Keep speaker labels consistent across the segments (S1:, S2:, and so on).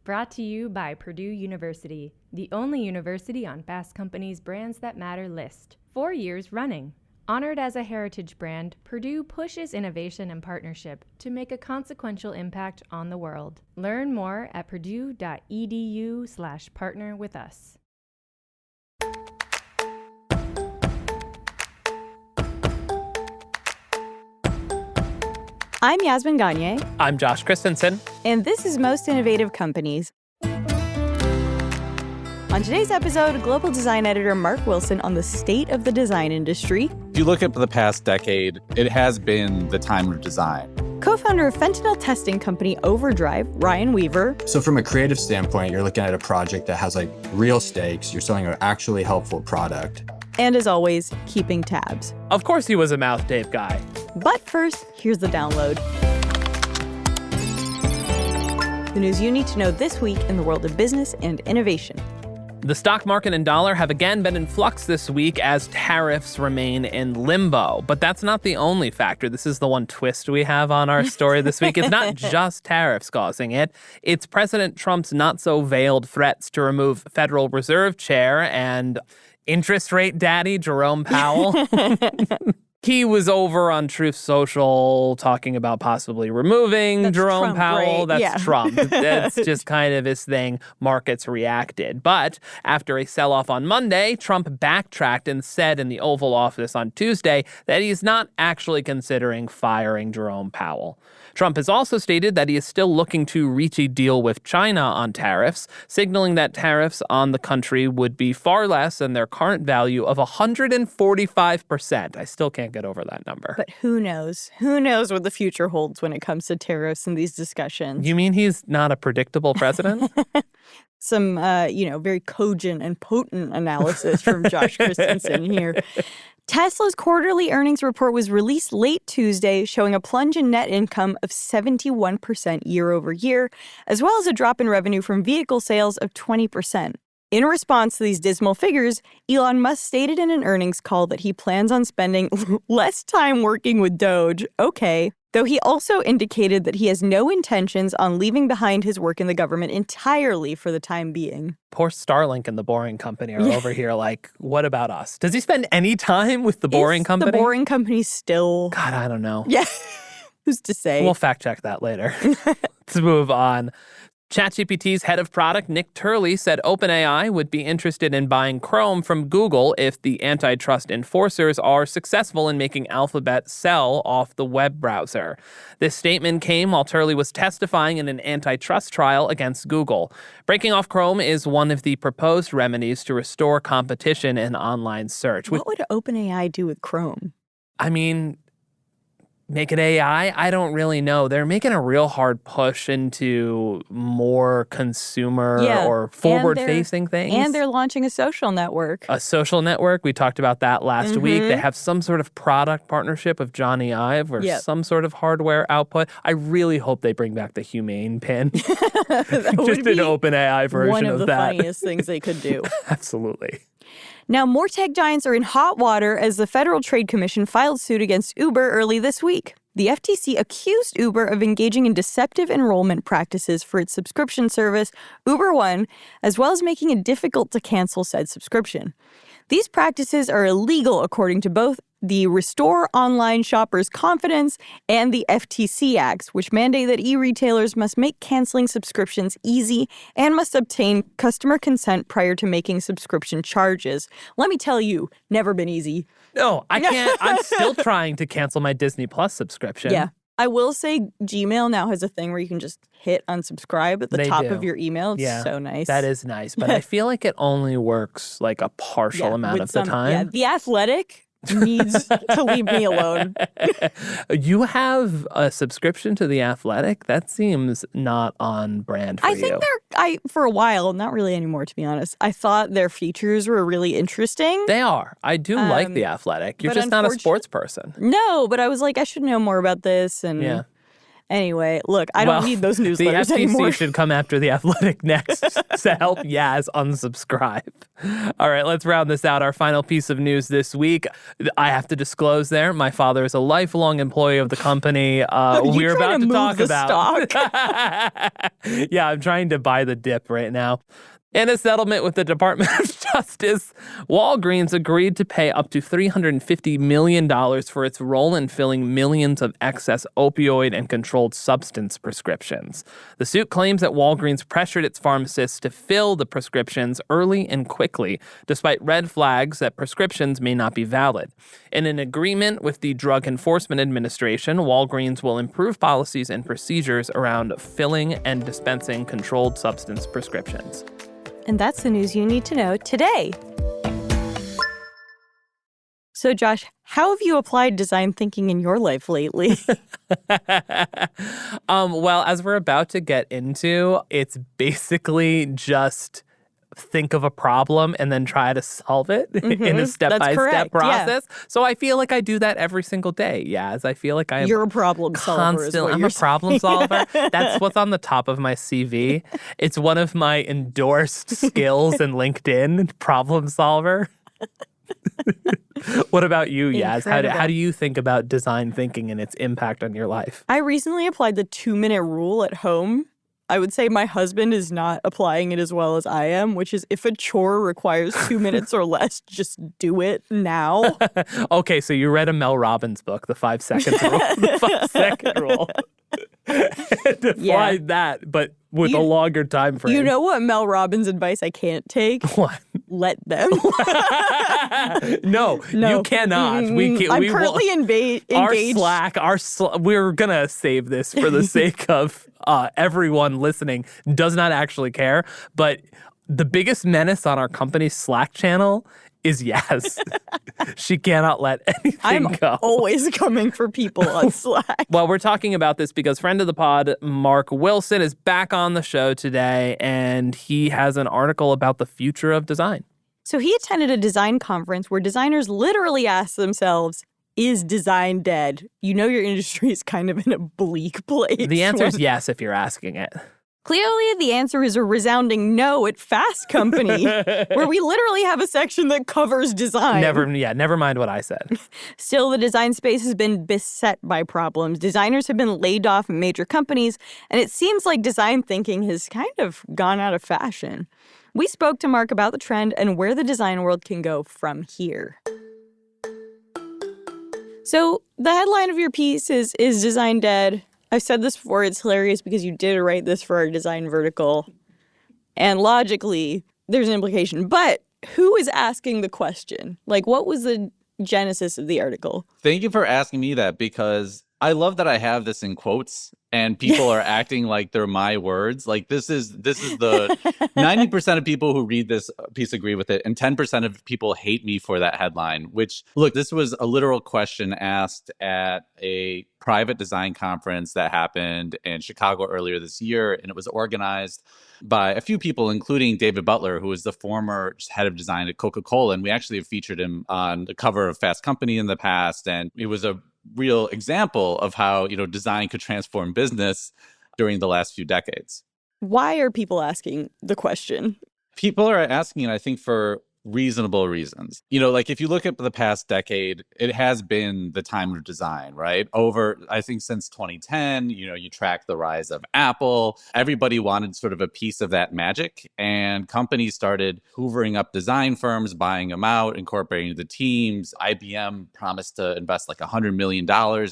S1: Brought to you by Purdue University, the only university on Fast Company's Brands That Matter list. 4 years running. Honored as a heritage brand, Purdue pushes innovation and partnership to make a consequential impact on the world. Learn more at purdue.edu/partner with us.
S2: I'm Yasmin Gagne.
S3: I'm Josh Christensen.
S2: And this is Most Innovative Companies. On today's episode, global design editor Mark Wilson on the state of the design industry.
S4: If you look at the past decade, it has been the time of design.
S2: Co-founder of fentanyl testing company Overdrive, Ryan Weaver.
S5: So from a creative standpoint, you're looking at a project that has real stakes. You're selling an actually helpful product.
S2: And as always, keeping tabs.
S3: Of course he was a mouth tape guy.
S2: But first, here's the download. The news you need to know this week in the world of business and innovation.
S3: The stock market and dollar have again been in flux this week as tariffs remain in limbo. But that's not the only factor. This is the one twist we have on our story this week. It's not just tariffs causing it. It's President Trump's not-so-veiled threats to remove Federal Reserve Chair and interest rate daddy Jerome Powell. He was over on Truth Social talking about possibly removing Jerome
S2: Trump,
S3: Powell.
S2: right?
S3: That's
S2: Yeah.
S3: Trump. That's just kind of his thing. Markets reacted. But after a sell-off on Monday, Trump backtracked and said in the Oval Office on Tuesday that he's not actually considering firing Jerome Powell. Trump has also stated that he is still looking to reach a deal with China on tariffs, signaling that tariffs on the country would be far less than their current value of 145%. I still can't get over that number.
S2: But who knows? Who knows what the future holds when it comes to tariffs and these discussions?
S3: You mean he's not a predictable president?
S2: Some, very cogent and potent analysis from Josh Christensen here. Tesla's quarterly earnings report was released late Tuesday, showing a plunge in net income of 71% year over year, as well as a drop in revenue from vehicle sales of 20%. In response to these dismal figures, Elon Musk stated in an earnings call that he plans on spending less time working with Doge, though he also indicated that he has no intentions on leaving behind his work in the government entirely for the time being.
S3: Poor Starlink and the Boring Company are over here like, what about us? Does he spend any time with the Boring Company?
S2: The Boring Company still...
S3: God, I don't know.
S2: Yeah. Who's to say?
S3: We'll fact check that later. Let's move on. ChatGPT's head of product, Nick Turley, said OpenAI would be interested in buying Chrome from Google if the antitrust enforcers are successful in making Alphabet sell off the web browser. This statement came while Turley was testifying in an antitrust trial against Google. Breaking off Chrome is one of the proposed remedies to restore competition in online search.
S2: What would OpenAI do with Chrome?
S3: I mean, make it AI? I don't really know. They're making a real hard push into more consumer or forward-facing things.
S2: And they're launching a social network.
S3: A social network. We talked about that last week. They have some sort of product partnership with Johnny Ive or some sort of hardware output. I really hope they bring back the Humane pin. Just an OpenAI version
S2: one of
S3: that.
S2: the funniest things they could do.
S3: Absolutely.
S2: Now, more tech giants are in hot water as the Federal Trade Commission filed suit against Uber early this week. The FTC accused Uber of engaging in deceptive enrollment practices for its subscription service, Uber One, as well as making it difficult to cancel said subscription. These practices are illegal according to both the Restore Online Shoppers Confidence and the FTC Acts, which mandate that e-retailers must make canceling subscriptions easy and must obtain customer consent prior to making subscription charges. Let me tell you, never been easy.
S3: No, I can't. I'm still trying to cancel my Disney Plus subscription.
S2: Yeah. I will say Gmail now has a thing where you can just hit unsubscribe at the top of your email. It's so nice.
S3: That is nice. But I feel like it only works like a partial amount of the time.
S2: Yeah, The Athletic needs to leave me alone.
S3: You have a subscription to The Athletic? That seems not on brand for you.
S2: I think for a while, not really anymore, to be honest. I thought their features were really interesting.
S3: They are. I do like The Athletic. You're just not a sports person.
S2: No, but I was like, I should know more about this. And Anyway, look, I don't need those newsletters
S3: the FTC
S2: anymore.
S3: should come after The Athletic next to help Yaz unsubscribe. All right, let's round this out. Our final piece of news this week. I have to disclose there, my father is a lifelong employee of the company we're about to talk about. Yeah, I'm trying to buy the dip right now. In a settlement with the Department of Justice, Walgreens agreed to pay up to $350 million for its role in filling millions of excess opioid and controlled substance prescriptions. The suit claims that Walgreens pressured its pharmacists to fill the prescriptions early and quickly, despite red flags that prescriptions may not be valid. In an agreement with the Drug Enforcement Administration, Walgreens will improve policies and procedures around filling and dispensing controlled substance prescriptions.
S2: And that's the news you need to know today. So, Josh, how have you applied design thinking in your life lately?
S3: Well, as we're about to get into, it's basically just think of a problem and then try to solve it in a step-by-step process. Yeah. So I feel like I do that every single day, Yaz. I feel like I am
S2: You're a problem solver.
S3: I'm a problem solver. That's what's on the top of my CV. It's one of my endorsed skills in LinkedIn, problem solver. What about you, Yaz? How do you think about design thinking and its impact on your life?
S2: I recently applied the 2-minute rule at home. I would say my husband is not applying it as well as I am, which is if a chore requires 2 minutes or less, just do it now.
S3: Okay, so you read a Mel Robbins book, The 5 Second Rule. The 5-second rule. Applied that, but with a longer time frame.
S2: You know what Mel Robbins advice I can't take?
S3: What?
S2: Let them.
S3: No, you cannot.
S2: I'm currently engaged.
S3: We're going to save this for the sake of everyone listening. Does not actually care. But the biggest menace on our company's Slack channel is Yaz. She cannot let anything go.
S2: I'm always coming for people on Slack.
S3: Well, we're talking about this because friend of the pod, Mark Wilson, is back on the show today, and he has an article about the future of design.
S2: So he attended a design conference where designers literally asked themselves, is design dead? You know your industry is kind of in a bleak place.
S3: The answer is yes if you're asking it.
S2: Clearly, the answer is a resounding no at Fast Company, where we literally have a section that covers design.
S3: Never mind what I said.
S2: Still, the design space has been beset by problems. Designers have been laid off in major companies, and it seems like design thinking has kind of gone out of fashion. We spoke to Mark about the trend and where the design world can go from here. So, the headline of your piece is Design Dead? I've said this before, it's hilarious because you did write this for our design vertical. And logically, there's an implication. But who is asking the question? Like, what was the genesis of the article?
S4: Thank you for asking me that, because I love that I have this in quotes and people are acting like they're my words. Like this is the 90% of people who read this piece agree with it, and 10% of people hate me for that headline, which, look, this was a literal question asked at a private design conference that happened in Chicago earlier this year, and it was organized by a few people, including David Butler, who was the former head of design at Coca-Cola, and we actually have featured him on the cover of Fast Company in the past, and it was a real example of how, design could transform business during the last few decades.
S2: Why are people asking the question?
S4: People are asking it, I think, for reasonable reasons. Like if you look at the past decade, it has been the time of design, right? I think since 2010, you track the rise of Apple. Everybody wanted sort of a piece of that magic, and companies started hoovering up design firms, buying them out, incorporating the teams. IBM promised to invest like $100 million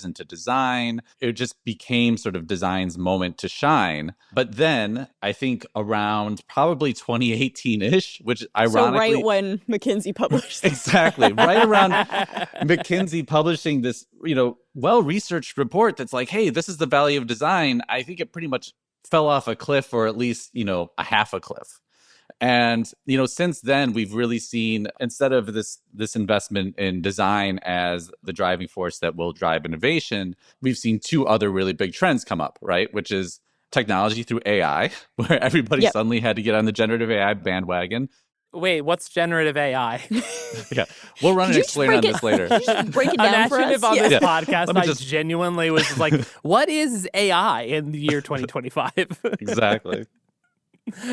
S4: into design. It just became sort of design's moment to shine. But then I think around probably 2018-ish, which ironically...
S2: So right when McKinsey published this.
S4: Exactly. Right around McKinsey publishing this, well-researched report that's like, hey, this is the value of design. I think it pretty much fell off a cliff, or at least, a half a cliff. And, since then, we've really seen, instead of this investment in design as the driving force that will drive innovation, we've seen two other really big trends come up, right? Which is technology through AI, where everybody suddenly had to get on the generative AI bandwagon.
S3: Wait, what's generative AI?
S4: Yeah, we'll run an
S2: Could you just
S4: explain on this later.
S2: Could you just break it down for
S3: Imagine
S2: us?
S3: if on
S2: Yeah.
S3: this podcast
S4: Let me
S3: I
S4: just-
S3: genuinely was just like, what is AI in the year 2025?
S4: Exactly.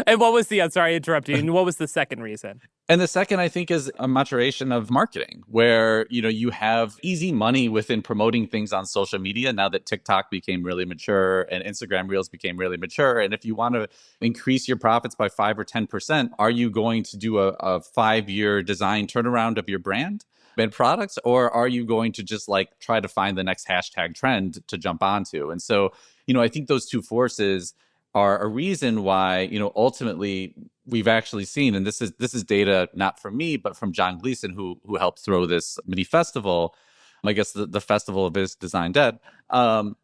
S3: And what was I'm sorry, I interrupted you. And what was the second reason?
S4: And the second, I think, is a maturation of marketing, where you have easy money within promoting things on social media now that TikTok became really mature and Instagram Reels became really mature. And if you want to increase your profits by 5 or 10%, are you going to do a 5-year design turnaround of your brand and products, or are you going to just like try to find the next hashtag trend to jump onto? And so, I think those two forces are a reason why, ultimately we've actually seen, and this is data not from me, but from John Gleason, who helped throw this mini festival, I guess the festival of his Design Dead. And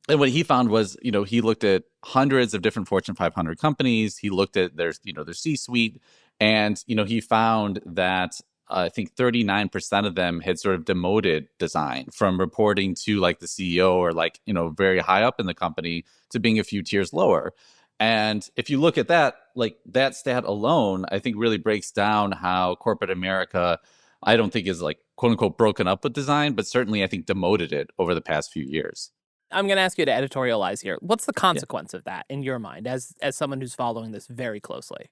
S4: what he found was, he looked at hundreds of different Fortune 500 companies. He looked at their C-suite, and he found that I think 39% of them had sort of demoted design from reporting to like the CEO or like, very high up in the company to being a few tiers lower. And if you look at that, like that stat alone, I think really breaks down how corporate America, I don't think is like quote unquote broken up with design, but certainly I think demoted it over the past few years.
S3: I'm going to ask you to editorialize here. What's the consequence of that in your mind as someone who's following this very closely?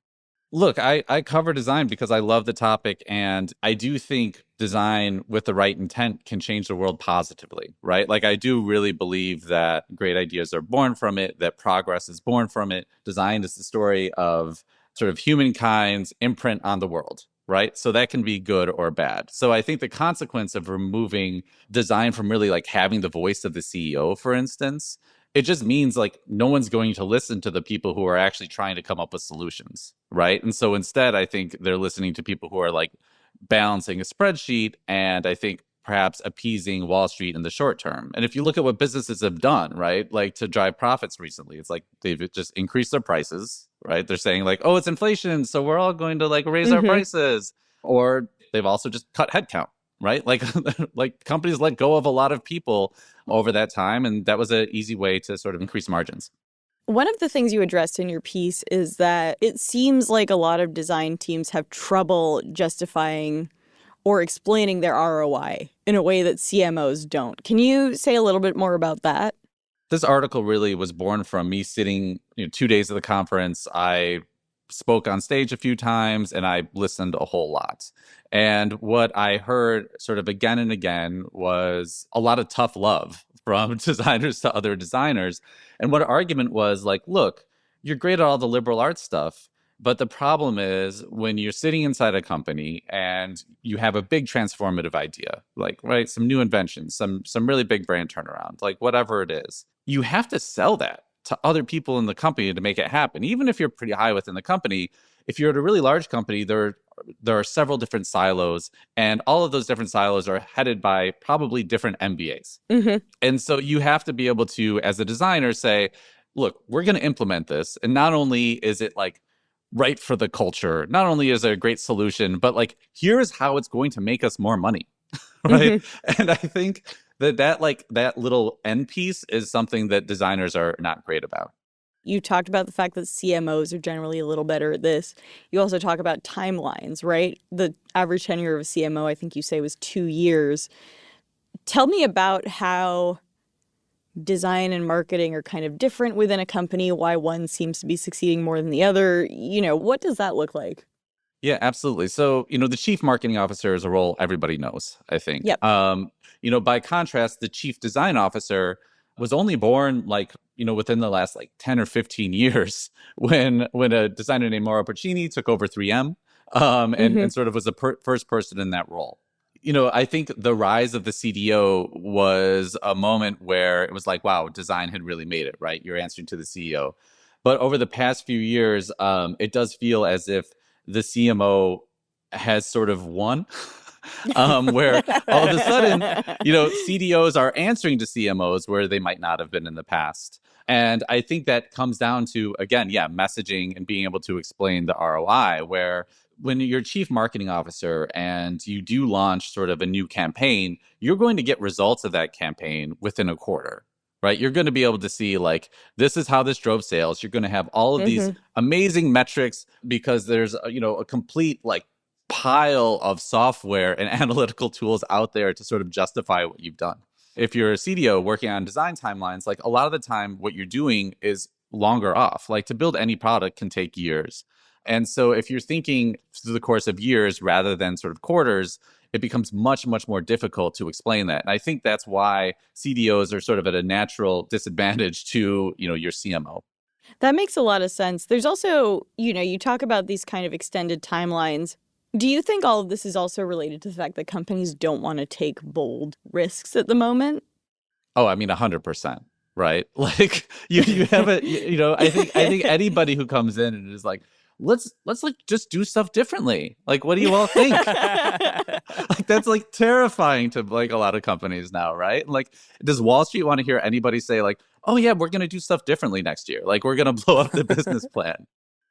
S4: Look, I cover design because I love the topic, and I do think design with the right intent can change the world positively, right? Like I do really believe that great ideas are born from it, that progress is born from it. Design is the story of sort of humankind's imprint on the world, right? So that can be good or bad. So I think the consequence of removing design from really like having the voice of the CEO, for instance, it just means like no one's going to listen to the people who are actually trying to come up with solutions, right? And so instead, I think they're listening to people who are like balancing a spreadsheet and I think perhaps appeasing Wall Street in the short term. And if you look at what businesses have done, right, like to drive profits recently, it's like they've just increased their prices, right? They're saying like, oh, it's inflation, so we're all going to like raise our prices. Or they've also just cut headcount, right? Like, like companies let go of a lot of people over that time. And that was an easy way to sort of increase margins.
S2: One of the things you addressed in your piece is that it seems like a lot of design teams have trouble justifying or explaining their ROI in a way that CMOs don't. Can you say a little bit more about that?
S4: This article really was born from me sitting 2 days of the conference. I spoke on stage a few times and I listened a whole lot. And what I heard sort of again and again was a lot of tough love from designers to other designers. And what argument was like, look, you're great at all the liberal arts stuff, but the problem is when you're sitting inside a company and you have a big transformative idea, like, right, some new invention, some really big brand turnaround, like whatever it is, you have to sell that to other people in the company to make it happen. Even if you're pretty high within the company, if you're at a really large company, there are several different silos, and all of those different silos are headed by probably different MBAs. And so you have to be able to, as a designer, say, look, we're going to implement this. And not only is it like right for the culture, not only is it a great solution, but like, here's how it's going to make us more money. Right. And I think that little end piece is something that designers are not great about.
S2: You talked about the fact that CMOs are generally a little better at this. You also talk about timelines, right? The average tenure of a CMO, I think you say, was 2 years. Tell me about how design and marketing are kind of different within a company, why one seems to be succeeding more than the other. What does that look like?
S4: Yeah, absolutely. So, the chief marketing officer is a role everybody knows, I think.
S2: Yep.
S4: By contrast, the chief design officer was only born within the last 10 or 15 years when a designer named Mauro Puccini took over 3M and sort of was the first person in that role. I think the rise of the CDO was a moment where it was like, wow, design had really made it, right? You're answering to the CEO. But over the past few years, it does feel as if the CMO has sort of won. Where all of a sudden, CDOs are answering to CMOs where they might not have been in the past. And I think that comes down to, again, messaging and being able to explain the ROI, where when you're chief marketing officer and you do launch sort of a new campaign, you're going to get results of that campaign within a quarter, right? You're going to be able to see like, this is how this drove sales. You're going to have all of these amazing metrics because there's, a complete like pile of software and analytical tools out there to sort of justify what you've done. If you're a CDO working on design timelines, like a lot of the time what you're doing is longer off. Like to build any product can take years. And so if you're thinking through the course of years rather than sort of quarters, it becomes much, much more difficult to explain that. And I think that's why CDOs are sort of at a natural disadvantage to, your CMO.
S2: That makes a lot of sense. There's also, you talk about these kind of extended timelines. Do you think all of this is also related to the fact that companies don't want to take bold risks at the moment?
S4: Oh, I mean, 100%, right? Like you have I think anybody who comes in and is like, let's like just do stuff differently. Like, what do you all think? Like that's like terrifying to like a lot of companies now, right? Like, does Wall Street want to hear anybody say like, oh yeah, we're going to do stuff differently next year? Like we're going to blow up the business plan.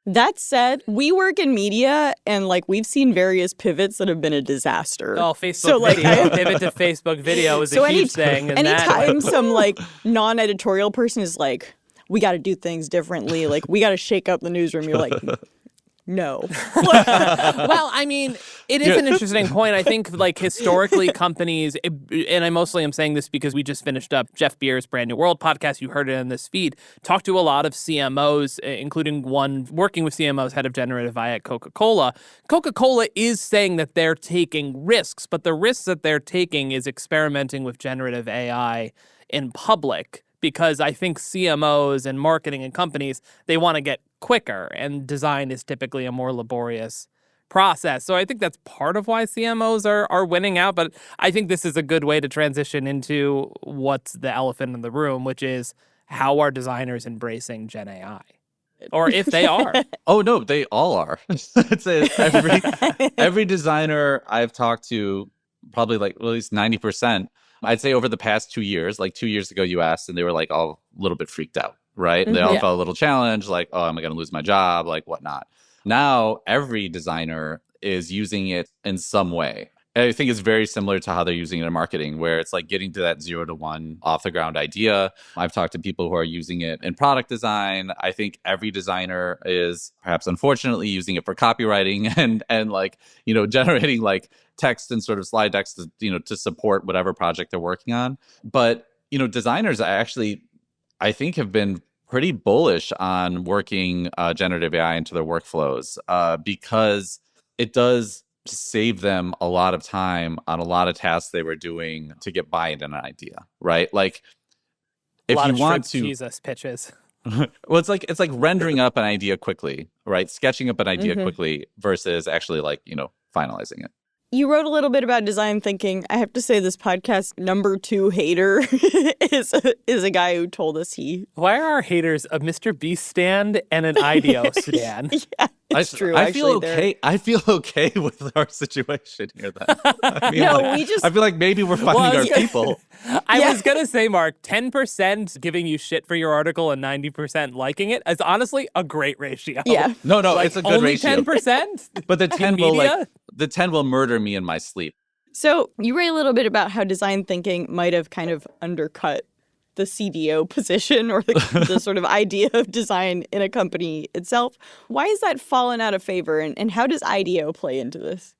S2: That said, we work in media and like we've seen various pivots that have been a disaster.
S3: Oh, Facebook video. Pivot to Facebook video is a huge thing. And
S2: anytime some like non-editorial person is like, we got to do things differently, like we got to shake up the newsroom, you're like, no.
S3: Well, I mean, it is an interesting point. I think, like, historically, companies, and I mostly am saying this because we just finished up Jeff Beer's Brand New World podcast. You heard it in this feed. Talked to a lot of CMOs, including one working with CMOs, head of generative AI at Coca-Cola. Coca-Cola is saying that they're taking risks, but the risks that they're taking is experimenting with generative AI in public. Because I think CMOs and marketing and companies, they want to get quicker, and design is typically a more laborious process. So I think that's part of why CMOs are winning out. But I think this is a good way to transition into what's the elephant in the room, which is how are designers embracing Gen AI? Or if they are.
S4: Oh, no, they all are. Every designer I've talked to, probably like at least 90%, I'd say over the past 2 years, like 2 years ago, you asked, and they were like all a little bit freaked out, right? They all felt a little challenged, like, oh, am I going to lose my job? Like, whatnot. Now, every designer is using it in some way. And I think it's very similar to how they're using it in marketing, where it's like getting to that 0 to 1 off the ground idea. I've talked to people who are using it in product design. I think every designer is perhaps unfortunately using it for copywriting and like, generating like text and sort of slide decks to, to support whatever project they're working on. But, designers actually, I think, have been pretty bullish on working generative AI into their workflows because it does save them a lot of time on a lot of tasks they were doing to get buy-in on an idea, right? Like if you want to
S3: Jesus pitches.
S4: Well, it's like rendering up an idea quickly, right? Sketching up an idea quickly versus actually like, finalizing it.
S2: You wrote a little bit about design thinking. I have to say this podcast number 2 hater is a guy who told us
S3: Why are our haters a Mr. Beast stand and an IDEO stand?
S2: Yeah, it's true.
S4: I feel okay. I feel okay with our situation here then. I mean, I feel like maybe we're finding our people.
S3: I was going to say, Mark, 10% giving you shit for your article and 90% liking it is honestly a great ratio.
S2: Yeah.
S4: No, it's a good ratio.
S3: Only 10%?
S4: But the 10 will murder me in my sleep.
S2: So you write a little bit about how design thinking might have kind of undercut the CDO position or the sort of idea of design in a company itself. Why has that fallen out of favor, and how does IDEO play into this?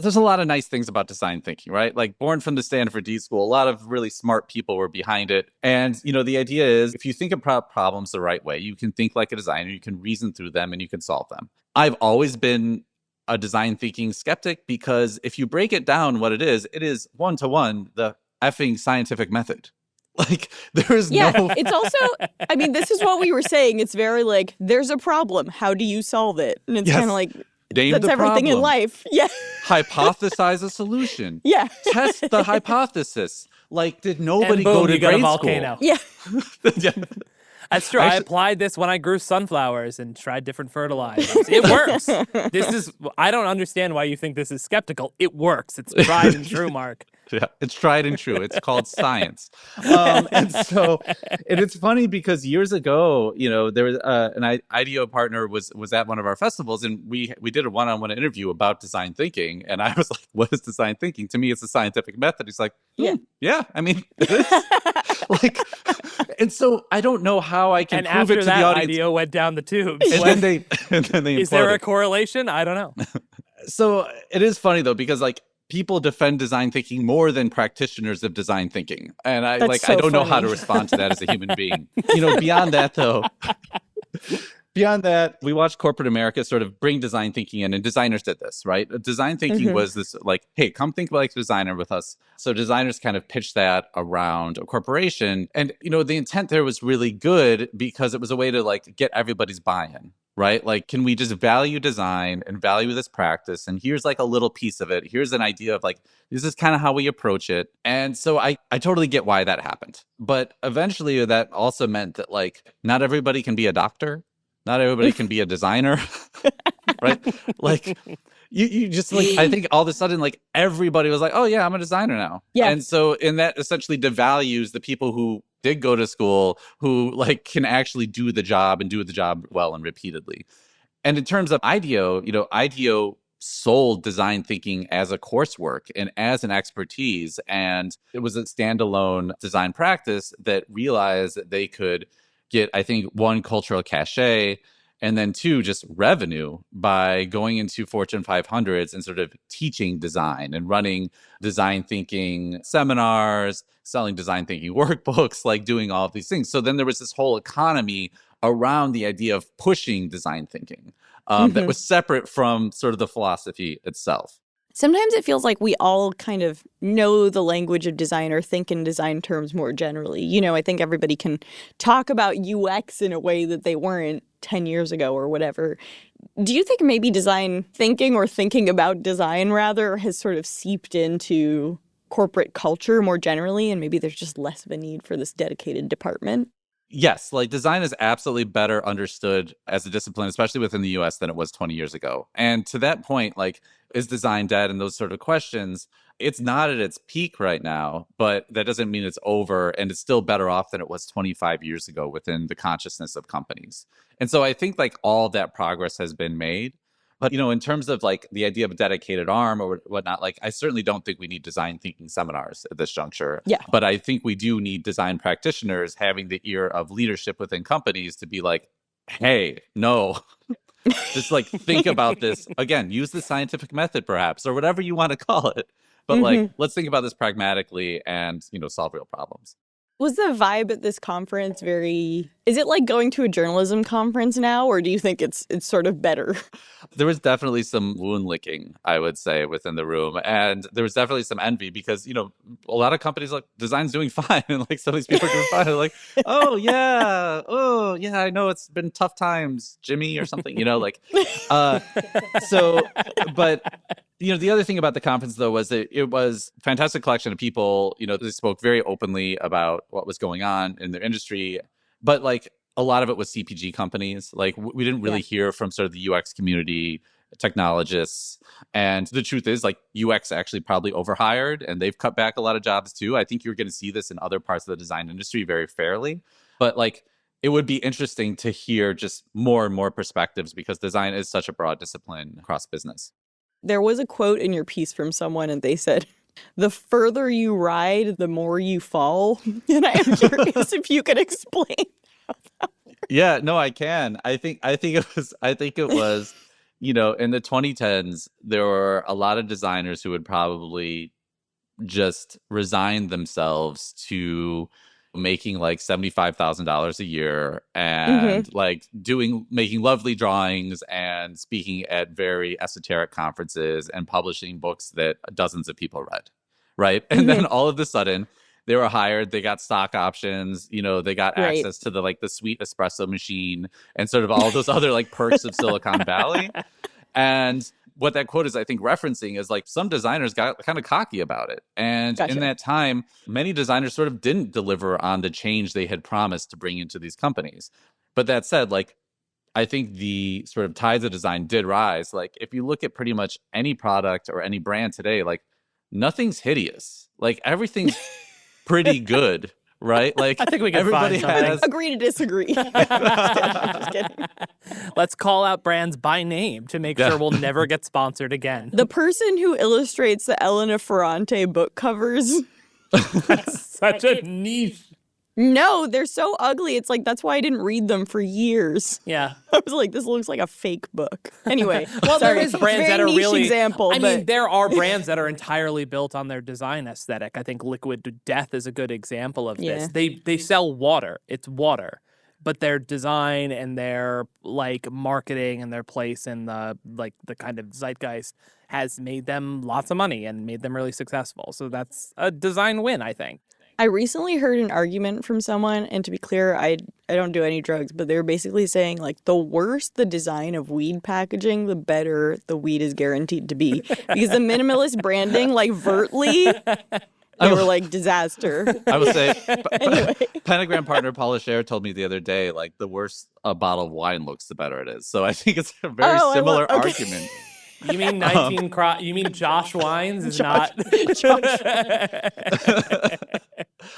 S4: There's a lot of nice things about design thinking, right? Like born from the Stanford D School, a lot of really smart people were behind it. And, the idea is if you think about problems the right way, you can think like a designer, you can reason through them, and you can solve them. I've always been a design thinking skeptic because if you break it down what it is 1-to-1 the effing scientific method. Like there is no.
S2: It's also, I mean, this is what we were saying. It's very like, there's a problem. How do you solve it? And it's kind of like,
S4: name
S2: that's
S4: the
S2: everything
S4: problem.
S2: In life. Yeah.
S4: Hypothesize a solution.
S2: Yeah.
S4: Test the hypothesis. Like, did nobody go to grade
S3: volcano.
S4: school?
S2: Yeah.
S3: That's true. I applied this when I grew sunflowers and tried different fertilizers. It works. I don't understand why you think this is skeptical. It works. It's tried and true, Mark.
S4: Yeah, it's tried and true. It's called science. And it's funny because years ago, there was an IDEO partner was at one of our festivals, and we did a one-on-one interview about design thinking. And I was like, what is design thinking? To me, it's a scientific method. He's like, yeah, I mean, it is. Like, and so I don't know how I can
S6: And
S4: prove
S6: after
S4: it to
S6: that
S4: the audience.
S6: idea went down the tubes.
S4: And then they
S6: Is there a
S4: imploded.
S6: correlation? I don't know.
S4: So it is funny though, because like people defend design thinking more than practitioners of design thinking. And I
S2: That's
S4: I
S2: so
S4: don't know how to
S2: funny.
S4: respond to that as a human being. Beyond that though, beyond that, we watched corporate America sort of bring design thinking in, and designers did this, right? Design thinking was this like, hey, come think like a designer with us. So designers kind of pitched that around a corporation. And, the intent there was really good because it was a way to like get everybody's buy-in, right? Like, can we just value design and value this practice? And here's like a little piece of it. Here's an idea of like, this is kind of how we approach it. And so I totally get why that happened. But eventually that also meant that like, not everybody can be a doctor. Not everybody can be a designer, right? Like you just like, I think all of a sudden, like everybody was like, oh yeah, I'm a designer now.
S2: Yeah.
S4: And so, and that essentially devalues the people who did go to school, who like can actually do the job and do the job well and repeatedly. And in terms of IDEO, IDEO sold design thinking as a coursework and as an expertise. And it was a standalone design practice that realized that they could get, I think, one, cultural cachet, and then two, just revenue by going into Fortune 500s and sort of teaching design and running design thinking seminars, selling design thinking workbooks, like doing all of these things. So then there was this whole economy around the idea of pushing design thinking that was separate from sort of the philosophy itself.
S2: Sometimes it feels like we all kind of know the language of design or think in design terms more generally. I think everybody can talk about UX in a way that they weren't 10 years ago or whatever. Do you think maybe design thinking or thinking about design rather has sort of seeped into corporate culture more generally, and maybe there's just less of a need for this dedicated department?
S4: Yes, like design is absolutely better understood as a discipline, especially within the US, than it was 20 years ago. And to that point, like, is design dead and those sort of questions, it's not at its peak right now, but that doesn't mean it's over. And it's still better off than it was 25 years ago within the consciousness of companies. And so I think like all that progress has been made. But, in terms of like the idea of a dedicated arm or whatnot, like I certainly don't think we need design thinking seminars at this juncture.
S2: Yeah.
S4: But I think we do need design practitioners having the ear of leadership within companies to be like, hey, no, just like think about this again, use the scientific method perhaps, or whatever you want to call it. But like, let's think about this pragmatically and, solve real problems.
S2: Was the vibe at this conference is it like going to a journalism conference now, or do you think it's sort of better?
S4: There was definitely some wound licking, I would say, within the room. And there was definitely some envy because, a lot of companies like design's doing fine. And like some of these people are doing fine. They're like, oh yeah, I know it's been tough times, Jimmy, or something, but the other thing about the conference, though, was that it was a fantastic collection of people. They spoke very openly about what was going on in their industry. But like a lot of it was CPG companies. Like we didn't really hear from sort of the UX community, technologists. And the truth is like UX actually probably overhired and they've cut back a lot of jobs too. I think you're going to see this in other parts of the design industry very fairly. But like it would be interesting to hear just more and more perspectives because design is such a broad discipline across business.
S2: There was a quote in your piece from someone and they said, "The further you ride, the more you fall." And I am curious if you could explain.
S4: Yeah, no, I can. I think it was, in the 2010s, there were a lot of designers who would probably just resign themselves to making like $75,000 a year and like making lovely drawings and speaking at very esoteric conferences and publishing books that dozens of people read, right? And then all of a sudden they were hired, they got stock options, they got access to the sweet espresso machine and sort of all those other like perks of Silicon Valley. And what that quote is, I think, referencing is like some designers got kind of cocky about it. And in that time, many designers sort of didn't deliver on the change they had promised to bring into these companies. But that said, like, I think the sort of tides of design did rise. Like, if you look at pretty much any product or any brand today, like, nothing's hideous. Like, everything's pretty good. Right? Like
S6: I think we can
S4: everybody
S6: find something.
S4: has
S2: Agree to disagree. Just kidding.
S6: Let's call out brands by name to make sure we'll never get sponsored again.
S2: The person who illustrates the Elena Ferrante book covers.
S6: Such a niche.
S2: No, they're so ugly. It's like, that's why I didn't read them for years.
S6: Yeah.
S2: I was like, this looks like a fake book. Anyway,
S6: Well,
S2: sorry.
S6: there is brands that are
S2: niche
S6: really
S2: example.
S6: I
S2: but
S6: mean, there are brands that are entirely built on their design aesthetic. I think Liquid Death is a good example of this. They sell water. It's water. But their design and their like marketing and their place in the kind of zeitgeist has made them lots of money and made them really successful. So that's a design win, I think.
S2: I recently heard an argument from someone, and to be clear, I don't do any drugs, but they were basically saying, like, the worse the design of weed packaging, the better the weed is guaranteed to be. Because the minimalist branding, like Vertly, they were like disaster.
S4: I would say
S2: Anyway.
S4: Pentagram partner Paula Scher told me the other day, like, the worse a bottle of wine looks, the better it is. So I think it's a very similar argument.
S6: You mean you mean Josh Wines is
S2: Josh.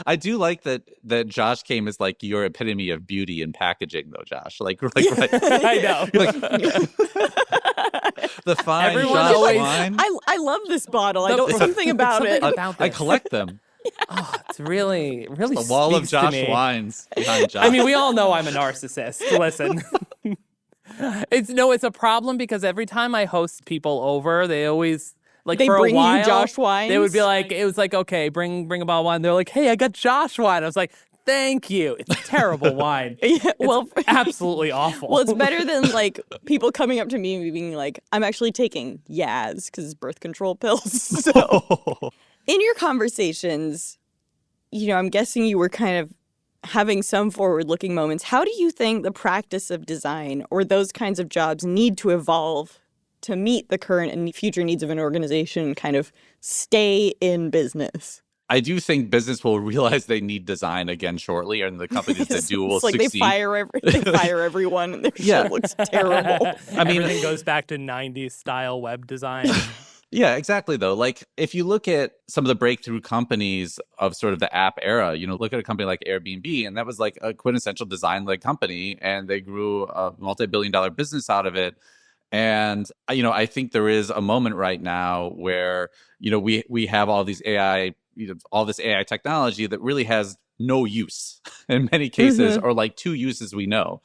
S4: I do like that Josh came as like your epitome of beauty and packaging, though, Josh. Like right.
S6: I know.
S4: You're like, the fine
S6: Everyone
S4: Josh
S6: always-
S4: wine.
S2: I love this bottle. Something about it.
S4: I collect them.
S6: Oh, it's really
S4: The wall of
S6: speaks to
S4: Josh
S6: me.
S4: wines behind Josh.
S6: I mean, we all know I'm a narcissist. Listen. It's a problem because every time I host people over, they always like
S2: They
S6: for
S2: bring
S6: a
S2: you
S6: while
S2: Josh wines?
S6: they would be like, it was like, okay, bring a bottle of wine. They're like, hey, I got Josh wine. I was like, thank you. It's terrible wine.
S2: Yeah, well,
S6: Absolutely awful.
S2: well, it's better than like people coming up to me and being like, I'm actually taking Yaz because it's birth control pills. So in your conversations, I'm guessing you were kind of having some forward-looking moments. How do you think the practice of design or those kinds of jobs need to evolve to meet the current and future needs of an organization and kind of stay in business?
S4: I do think business will realize they need design again shortly, and the companies that do will
S2: It's like
S4: succeed.
S2: they fire everyone and their shit looks terrible.
S4: I mean,
S6: everything goes back to 90s style web design.
S4: Yeah, exactly, though. Like, if you look at some of the breakthrough companies of sort of the app era, look at a company like Airbnb, and that was like a quintessential design-led company, and they grew a multi-billion-dollar business out of it. And, I think there is a moment right now where, we have all these AI, all this AI technology that really has no use in many cases, or like two uses we know.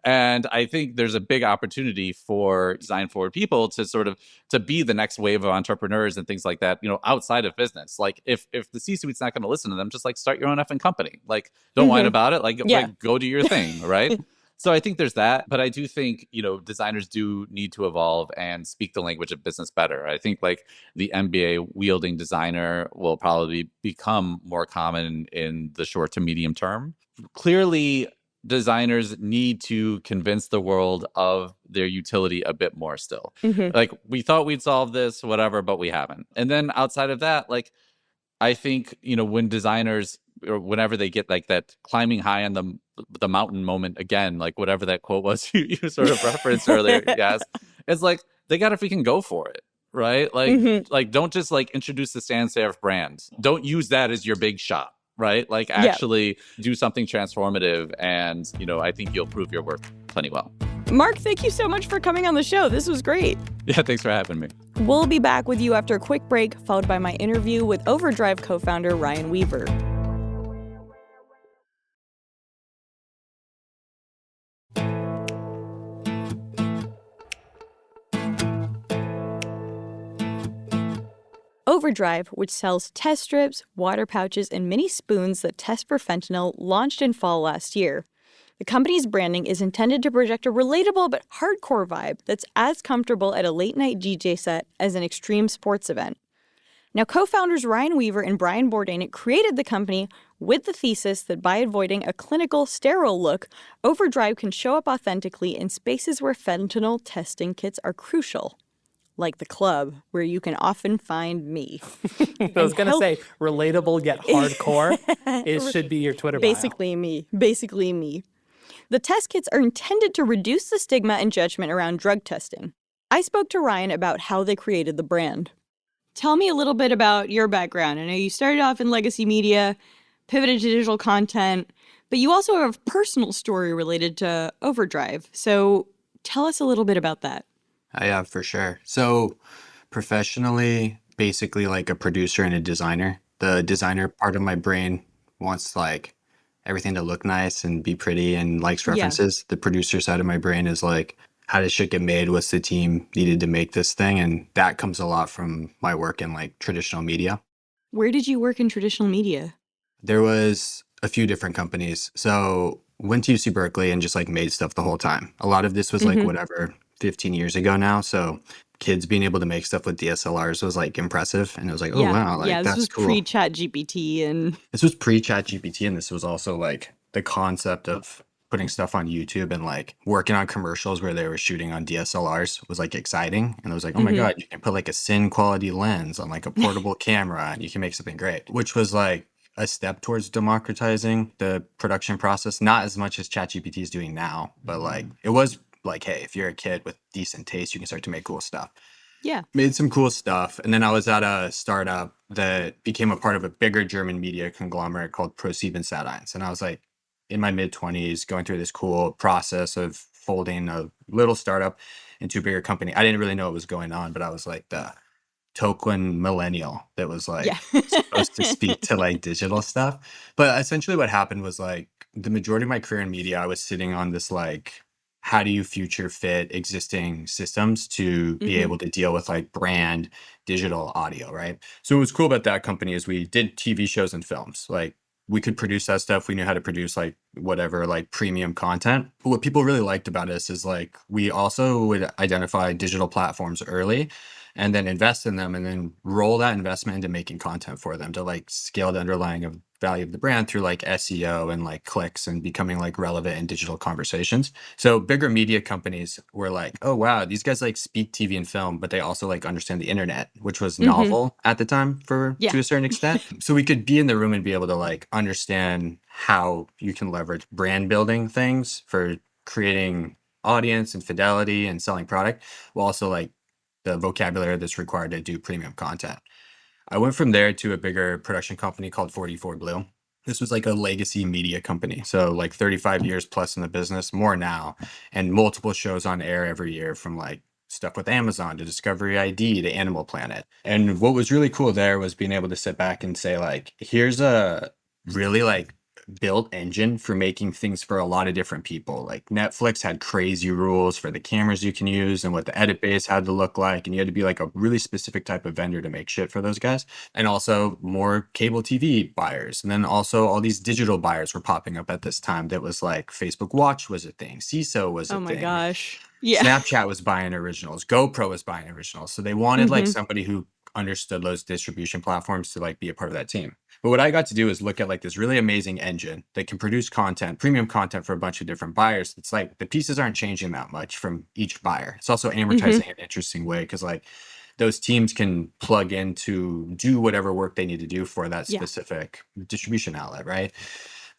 S4: And I think there's a big opportunity for design forward people to sort of to be the next wave of entrepreneurs and things like that, outside of business. Like if the C-suite's not going to listen to them, just like start your own effing company. Like don't whine about it. Like go do your thing, right? So I think there's that, but I do think, designers do need to evolve and speak the language of business better. I think like the MBA wielding designer will probably become more common in the short to medium term. Clearly, designers need to convince the world of their utility a bit more still. Like we thought we'd solve this, whatever, but we haven't. And then outside of that, like I think, when designers or whenever they get like that climbing high on the mountain moment again, like whatever that quote was you sort of referenced earlier, yes, it's like they got to freaking go for it, right? Like like don't just like introduce the sans serif brand. Don't use that as your big shot. Right? Like actually do something transformative, and I think you'll prove your worth plenty well.
S2: Mark, thank you so much for coming on the show. This was great.
S4: Yeah, thanks for having me.
S2: We'll be back with you after a quick break, followed by my interview with Overdrive co-founder Ryan Weaver. Overdrive, which sells test strips, water pouches, and mini spoons that test for fentanyl, launched in fall last year. The company's branding is intended to project a relatable but hardcore vibe that's as comfortable at a late-night DJ set as an extreme sports event. Now, co-founders Ryan Weaver and Brian Bourdain created the company with the thesis that by avoiding a clinical, sterile look, Overdrive can show up authentically in spaces where fentanyl testing kits are crucial. Like the club, where you can often find me.
S6: I was going to say, relatable yet hardcore. It should be your Twitter bio.
S2: Basically me. The test kits are intended to reduce the stigma and judgment around drug testing. I spoke to Ryan about how they created the brand. Tell me a little bit about your background. I know you started off in legacy media, pivoted to digital content, but you also have a personal story related to Overdrive. So tell us a little bit about that.
S5: Yeah, for sure. So professionally, basically like a producer and a designer. The designer part of my brain wants to like everything to look nice and be pretty and likes
S2: Yeah.
S5: references. The producer side of my brain is like, how does shit get made? What's the team needed to make this thing? And that comes a lot from my work in like traditional media.
S2: Where did you work in traditional media?
S5: There was a few different companies. So went to UC Berkeley and just like made stuff the whole time. A lot of this was like whatever, 15 years ago now. So kids being able to make stuff with DSLRs was like impressive. And it was like, oh wow, like
S2: this
S5: that's
S2: was
S5: cool.
S2: pre-Chat GPT and
S5: This was pre-Chat GPT, and this was also like the concept of putting stuff on YouTube and like working on commercials where they were shooting on DSLRs was like exciting. And I was like, oh my God, you can put like a cine quality lens on like a portable camera and you can make something great, which was like a step towards democratizing the production process. Not as much as ChatGPT is doing now, but like it was like, hey, if you're a kid with decent taste, you can start to make cool stuff.
S2: yeah.
S5: Made some cool stuff. And then I was at a startup that became a part of a bigger German media conglomerate called ProSiebenSat.1. And I was like in my mid-20s going through this cool process of folding a little startup into a bigger company. I didn't really know what was going on, but I was like the token millennial that was like supposed to speak to like digital stuff. But essentially what happened was like the majority of my career in media, I was sitting on this like, how do you future fit existing systems to be able to deal with like brand digital audio, right? So what was cool about that company is we did TV shows and films. Like we could produce that stuff. We knew how to produce like whatever, like premium content. But what people really liked about us is like we also would identify digital platforms early and then invest in them and then roll that investment into making content for them to like scale the underlying of value of the brand through like SEO and like clicks and becoming like relevant in digital conversations. So bigger media companies were like, oh wow, these guys like speak TV and film, but they also like understand the internet, which was novel at the time to a certain extent. So we could be in the room and be able to like understand how you can leverage brand building things for creating audience and fidelity and selling product, while also like the vocabulary that's required to do premium content. I went from there to a bigger production company called 44 Blue. This was like a legacy media company. So like 35 years plus in the business, more now, and multiple shows on air every year from like stuff with Amazon to Discovery ID to Animal Planet. And what was really cool there was being able to sit back and say like, here's a really like built engine for making things for a lot of different people. Like Netflix had crazy rules for the cameras you can use and what the edit base had to look like. And you had to be like a really specific type of vendor to make shit for those guys. And also more cable TV buyers. And then also all these digital buyers were popping up at this time that was like Facebook Watch was a thing. CISO was a thing.
S2: Oh my gosh. Yeah.
S5: Snapchat was buying originals. GoPro was buying originals. So they wanted like somebody who understood those distribution platforms to like be a part of that team. But what I got to do is look at like this really amazing engine that can produce content, premium content for a bunch of different buyers. It's like the pieces aren't changing that much from each buyer. It's also amortizing in an interesting way because like those teams can plug in to do whatever work they need to do for that specific distribution outlet, right?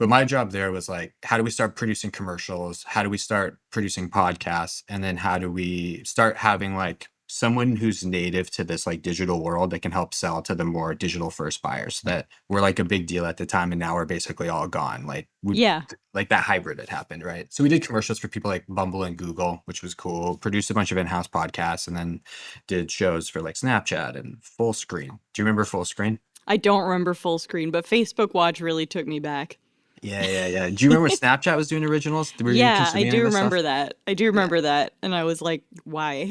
S5: But my job there was like, how do we start producing commercials? How do we start producing podcasts? And then how do we start having like someone who's native to this like digital world that can help sell to the more digital first buyers that were like a big deal at the time and now are basically all gone. Like like that hybrid had happened, right? So we did commercials for people like Bumble and Google, which was cool. Produced a bunch of in-house podcasts and then did shows for like Snapchat and Full Screen. Do you remember Full Screen?
S2: I don't remember Full Screen, but Facebook Watch really took me back.
S5: Yeah. Do you remember Snapchat was doing originals?
S2: I do remember that. I do remember that. And I was like, why?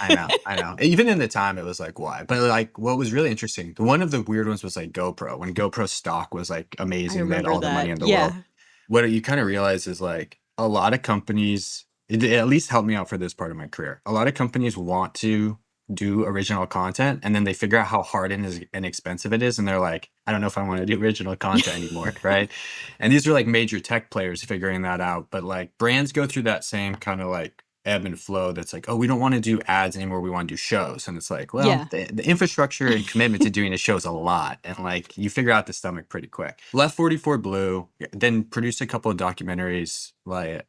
S5: I know. Even in the time, it was like, why? But like, what was really interesting, one of the weird ones was like GoPro. When GoPro stock was like amazing, they had all the money in the world. What you kind of realize is like a lot of companies, it at least helped me out for this part of my career. A lot of companies want to do original content and then they figure out how hard and expensive it is and they're like, I don't know if I want to do original content anymore, right? And these are like major tech players figuring that out, but like brands go through that same kind of like ebb and flow that's like, oh, we don't want to do ads anymore, we want to do shows. And it's like, well, the infrastructure and commitment to doing a show is a lot, and like you figure out the stomach pretty quick. Left 44 Blue, then produced a couple of documentaries like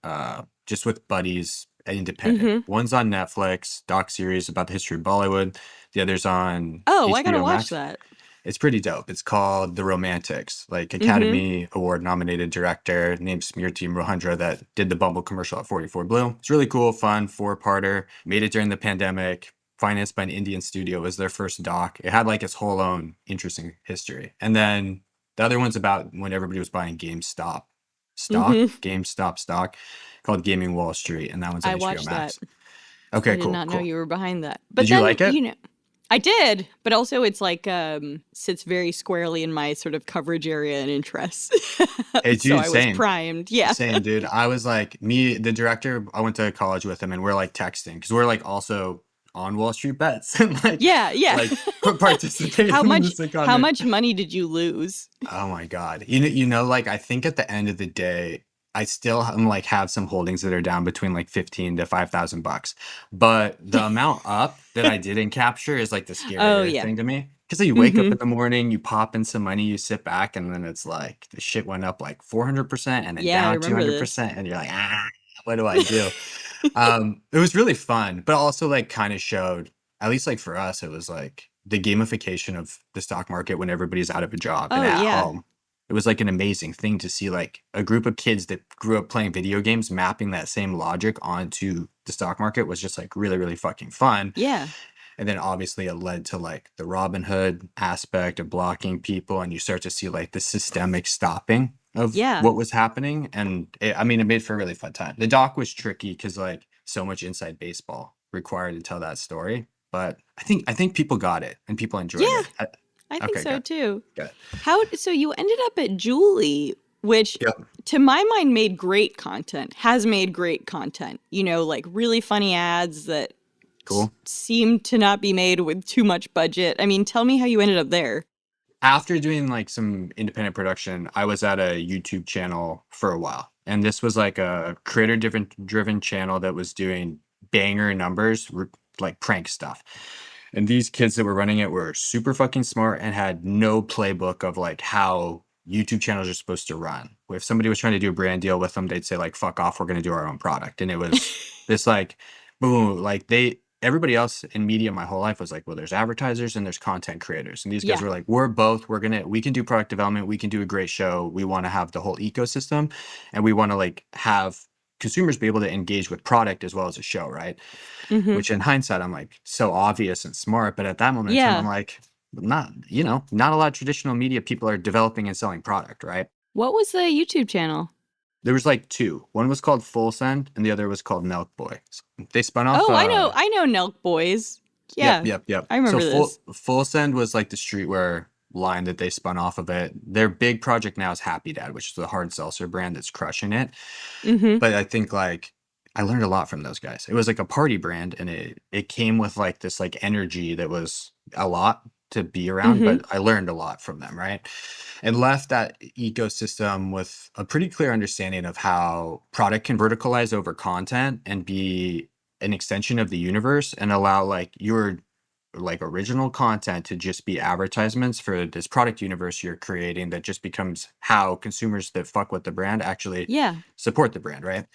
S5: just with buddies, independent. One's on Netflix, doc series about the history of Bollywood. The other's on
S2: I gotta
S5: HBO
S2: watch
S5: Max.
S2: that.
S5: It's pretty dope. It's called The Romantics, like Academy Award nominated director named Smriti Rohandra that did the Bumble commercial at 44 Blue. It's really cool, fun, 4-parter. Made it during the pandemic. Financed by an Indian studio. It was their first doc. It had like its whole own interesting history. And then the other one's about when everybody was buying GameStop. stock, GameStop stock, called Gaming Wall Street, and that one's on
S2: I
S5: HBO
S2: watched
S5: Max.
S2: that.
S5: Okay,
S2: I did
S5: cool,
S2: not know
S5: cool.
S2: you were behind that. But
S5: Did you
S2: then,
S5: like it?
S2: you know, I did, but also it's like sits very squarely in my sort of coverage area and interests.
S5: Hey,
S2: So
S5: dude,
S2: I was
S5: same.
S2: primed. Yeah.
S5: Same, dude. I was like, the director, I went to college with him and we're like texting because we're like also on Wall Street bets and like,
S2: Yeah, yeah.
S5: like participating
S2: How
S5: in
S2: much
S5: this economy.
S2: how much money did you lose?
S5: Oh my God. You know, like I think at the end of the day, I still am like have some holdings that are down between like 15 to $5,000. But the amount up that I didn't capture is like the
S2: Oh,
S5: scarier
S2: yeah.
S5: thing to me. Because you wake up
S2: Mhm.
S5: in the morning, you pop in some money, you sit back, and then it's like the shit went up like 400% and then
S2: Yeah, I
S5: down
S2: remember this.
S5: 200%. And you're like, what do I do? It was really fun, but also like kind of showed, at least like for us, it was like the gamification of the stock market when everybody's out of a job and
S2: Oh,
S5: at
S2: yeah.
S5: home. It was like an amazing thing to see like a group of kids that grew up playing video games mapping that same logic onto the stock market was just like really, really fucking fun.
S2: Yeah.
S5: And then obviously it led to like the Robin Hood aspect of blocking people, and you start to see like the systemic stopping of
S2: Yeah.
S5: what was happening. And I mean, it made for a really fun time. The doc was tricky because like so much inside baseball required to tell that story. But I think people got it and people enjoyed
S2: Yeah.
S5: it.
S2: I think
S5: Okay,
S2: so
S5: good.
S2: too.
S5: Good.
S2: So you ended up at Julie, which
S5: Yep.
S2: to my mind made great content, has made great content. You know, like really funny ads that
S5: Cool.
S2: seem to not be made with too much budget. I mean, tell me how you ended up there.
S5: After doing like some independent production, I was at a YouTube channel for a while. And this was like a creator driven channel that was doing banger numbers, like prank stuff. And these kids that were running it were super fucking smart and had no playbook of like how YouTube channels are supposed to run. If somebody was trying to do a brand deal with them, they'd say like, fuck off, we're going to do our own product. And it was this like, boom, like everybody else in media my whole life was like, well, there's advertisers and there's content creators. And these guys
S2: Yeah.
S5: were like, we're both, we can do product development. We can do a great show. We want to have the whole ecosystem and we want to like have consumers be able to engage with product as well as a show. Right.
S2: Mhm.
S5: Which in hindsight, I'm like so obvious and smart. But at that moment in time,
S2: Yeah.
S5: I'm like, not a lot of traditional media people are developing and selling product. Right.
S2: What was the YouTube channel?
S5: There was like two. One was called Full Send and the other was called Milk Boy. They spun off.
S2: Oh, I know Nelk Boys. Yeah.
S5: Yep.
S2: I remember
S5: so
S2: this.
S5: Full Send was like the streetwear line that they spun off of it. Their big project now is Happy Dad, which is a hard seltzer brand that's crushing it.
S2: Mhm.
S5: But I think like I learned a lot from those guys. It was like a party brand and it came with like this like energy that was a lot to be around, but I learned a lot from them, right? And left that ecosystem with a pretty clear understanding of how product can verticalize over content and be an extension of the universe and allow like your like original content to just be advertisements for this product universe you're creating that just becomes how consumers that fuck with the brand actually
S2: Yeah.
S5: support the brand, right?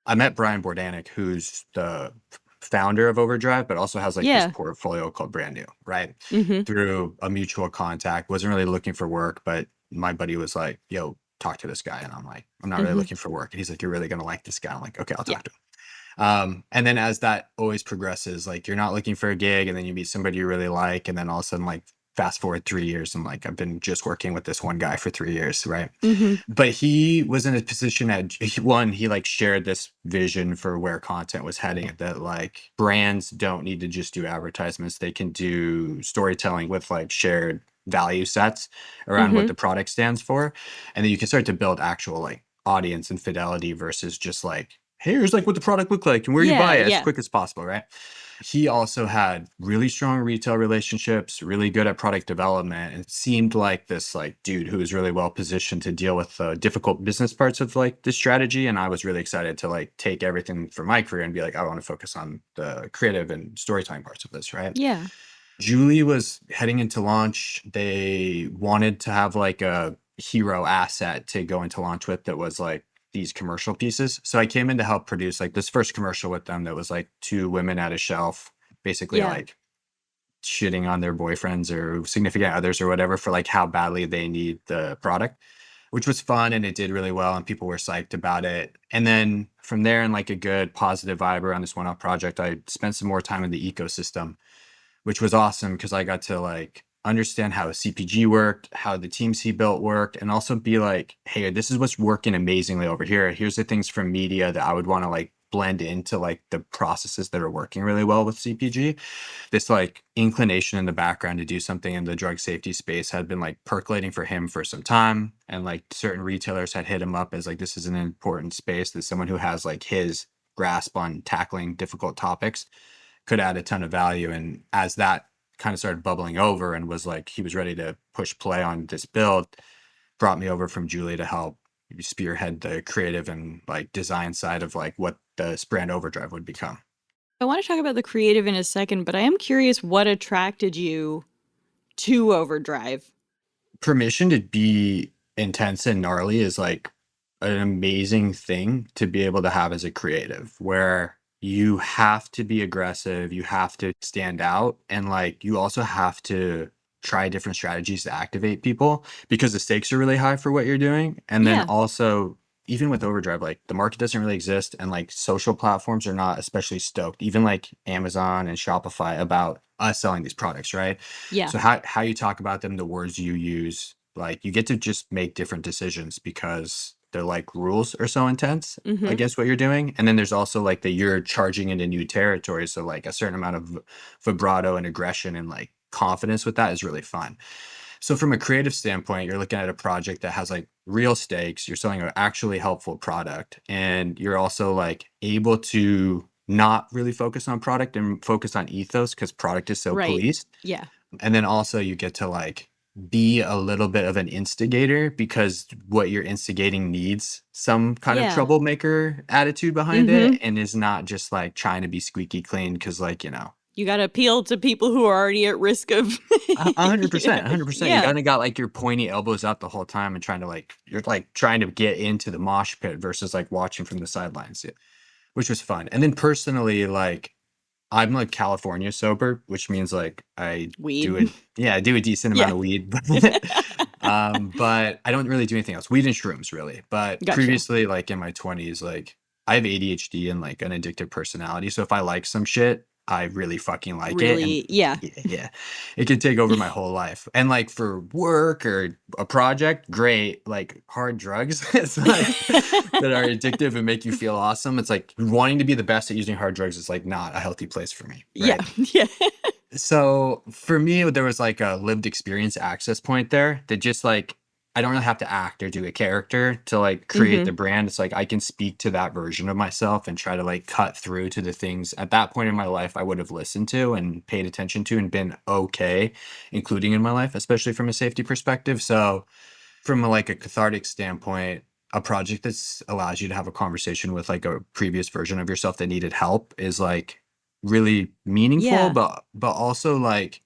S5: I met Brian Bordanic, who's the founder of Overdrive, but also has like
S2: Yeah.
S5: this portfolio called Brand New, right?
S2: Mhm.
S5: Through a mutual contact, wasn't really looking for work, but my buddy was like, yo, talk to this guy. And I'm like, I'm not really looking for work. And he's like, you're really going to like this guy. I'm like, okay, I'll
S2: Yeah.
S5: talk to him. And then as that always progresses, like you're not looking for a gig and then you meet somebody you really like. And then all of a sudden, like fast forward 3 years and like, I've been just working with this one guy for 3 years. Right.
S2: Mhm.
S5: But he was in a position at he like shared this vision for where content was heading, that like brands don't need to just do advertisements. They can do storytelling with like shared value sets around what the product stands for. And then you can start to build actual like audience and fidelity versus just like, here's like what the product looked like and where you buy it as quick as possible, right? He also had really strong retail relationships, really good at product development, and it seemed like this like dude who was really well positioned to deal with difficult business parts of like the strategy. And I was really excited to like take everything from my career and be like, I want to focus on the creative and storytelling parts of this, right?
S2: Yeah.
S5: Julie was heading into launch. They wanted to have like a hero asset to go into launch with that was like these commercial pieces. So I came in to help produce like this first commercial with them that was like two women at a shelf, basically like shitting on their boyfriends or significant others or whatever for like how badly they need the product, which was fun and it did really well and people were psyched about it. And then from there, in like a good positive vibe around this one-off project, I spent some more time in the ecosystem, which was awesome because I got to like understand how CPG worked, how the teams he built worked, and also be like, hey, this is what's working amazingly over here. Here's the things from media that I would want to like blend into like the processes that are working really well with CPG. This like inclination in the background to do something in the drug safety space had been like percolating for him for some time. And like certain retailers had hit him up as like, this is an important space that someone who has like his grasp on tackling difficult topics could add a ton of value. And as that kind of started bubbling over and was like, he was ready to push play on this build, brought me over from Julie to help spearhead the creative and like design side of like what this brand Overdrive would become.
S2: I want to talk about the creative in a second, but I am curious what attracted you to Overdrive.
S5: Permission to be intense and gnarly is like an amazing thing to be able to have as a creative, where you have to be aggressive, you have to stand out, and like you also have to try different strategies to activate people because the stakes are really high for what you're doing. And then also, even with Overdrive, like the market doesn't really exist, and like social platforms are not especially stoked, even like Amazon and Shopify, about us selling these products, right?
S2: Yeah.
S5: So how you talk about them, the words you use, like you get to just make different decisions because they're like rules are so intense against what you're doing. And then there's also like that you're charging into new territory. So like a certain amount of vibrato and aggression and like confidence with that is really fun. So from a creative standpoint, you're looking at a project that has like real stakes. You're selling an actually helpful product, and you're also like able to not really focus on product and focus on ethos because product is so policed.
S2: Yeah.
S5: And then also you get to like be a little bit of an instigator because what you're instigating needs some kind of troublemaker attitude behind it, and is not just like trying to be squeaky clean because like, you know,
S2: you got to appeal to people who are already at risk of
S5: 100%. You kind of got like your pointy elbows out the whole time and trying to like, you're like trying to get into the mosh pit versus like watching from the sidelines, which was fun. And then personally, like I'm like California sober, which means like I do a decent amount of weed, but I don't really do anything else. Weed and shrooms really. But previously, like in my 20s, like I have ADHD and like an addictive personality. So if I like some shit, I really fucking like it. And yeah. It can take over my whole life. And like for work or a project, great. Like hard drugs, it's like that are addictive and make you feel awesome. It's like wanting to be the best at using hard drugs is like not a healthy place for me. Right?
S2: Yeah.
S5: So for me, there was like a lived experience access point there that just like, I don't really have to act or do a character to like create the brand. It's like I can speak to that version of myself and try to like cut through to the things at that point in my life I would have listened to and paid attention to and been okay, including in my life, especially from a safety perspective. So from like a cathartic standpoint, a project that allows you to have a conversation with like a previous version of yourself that needed help is like really meaningful, but also like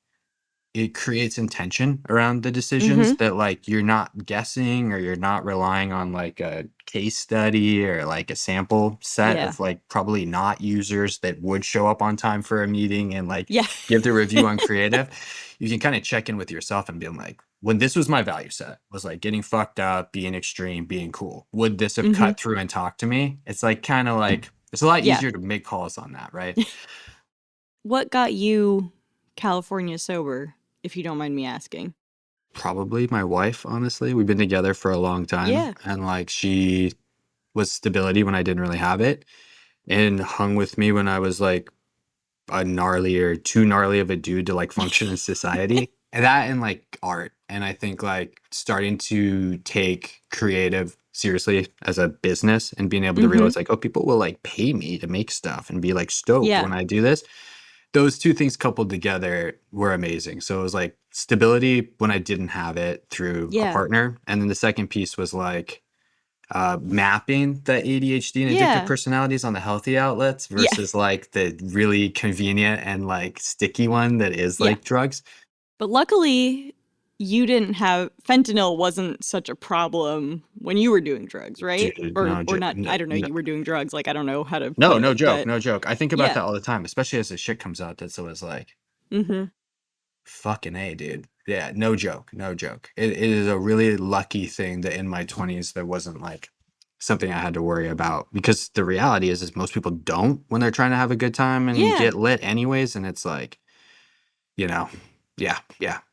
S5: it creates intention around the decisions that like you're not guessing or you're not relying on like a case study or like a sample set of like probably not users that would show up on time for a meeting and like give the review on creative. You can kind of check in with yourself and be like, when this was my value set, was like getting fucked up, being extreme, being cool, would this have cut through and talked to me? It's like kind of like it's a lot easier to make calls on that, right?
S2: What got you California sober, if you don't mind me asking?
S5: Probably my wife, honestly. We've been together for a long time.
S2: Yeah.
S5: And like she was stability when I didn't really have it and hung with me when I was like a gnarly or too gnarly of a dude to like function in society. And that and like art. And I think like starting to take creative seriously as a business and being able to realize like, oh, people will like pay me to make stuff and be like stoked when I do this. Those two things coupled together were amazing. So it was like stability when I didn't have it through a partner. And then the second piece was like mapping the ADHD and addictive personalities on the healthy outlets versus like the really convenient and like sticky one that is like drugs.
S2: But luckily, you didn't have fentanyl wasn't such a problem when you were doing drugs, right?
S5: Dude,
S2: or not. I don't know. You were doing drugs. Like I don't know how to.
S5: No joke. I think about that all the time, especially as the shit comes out. That's always like, fucking A, dude. Yeah, no joke. It is a really lucky thing that in my 20s there wasn't like something I had to worry about, because the reality is most people don't when they're trying to have a good time and get lit anyways, and it's like, you know, yeah.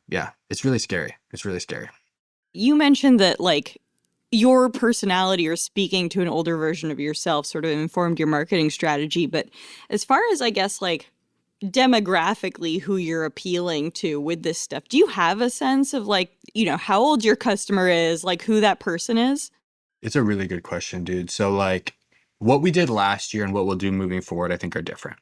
S5: Yeah. It's really scary. It's really scary.
S2: You mentioned that like your personality or speaking to an older version of yourself sort of informed your marketing strategy. But as far as I guess like demographically who you're appealing to with this stuff, do you have a sense of like, you know, how old your customer is, like who that person is?
S5: It's a really good question, dude. So like what we did last year and what we'll do moving forward, I think are different.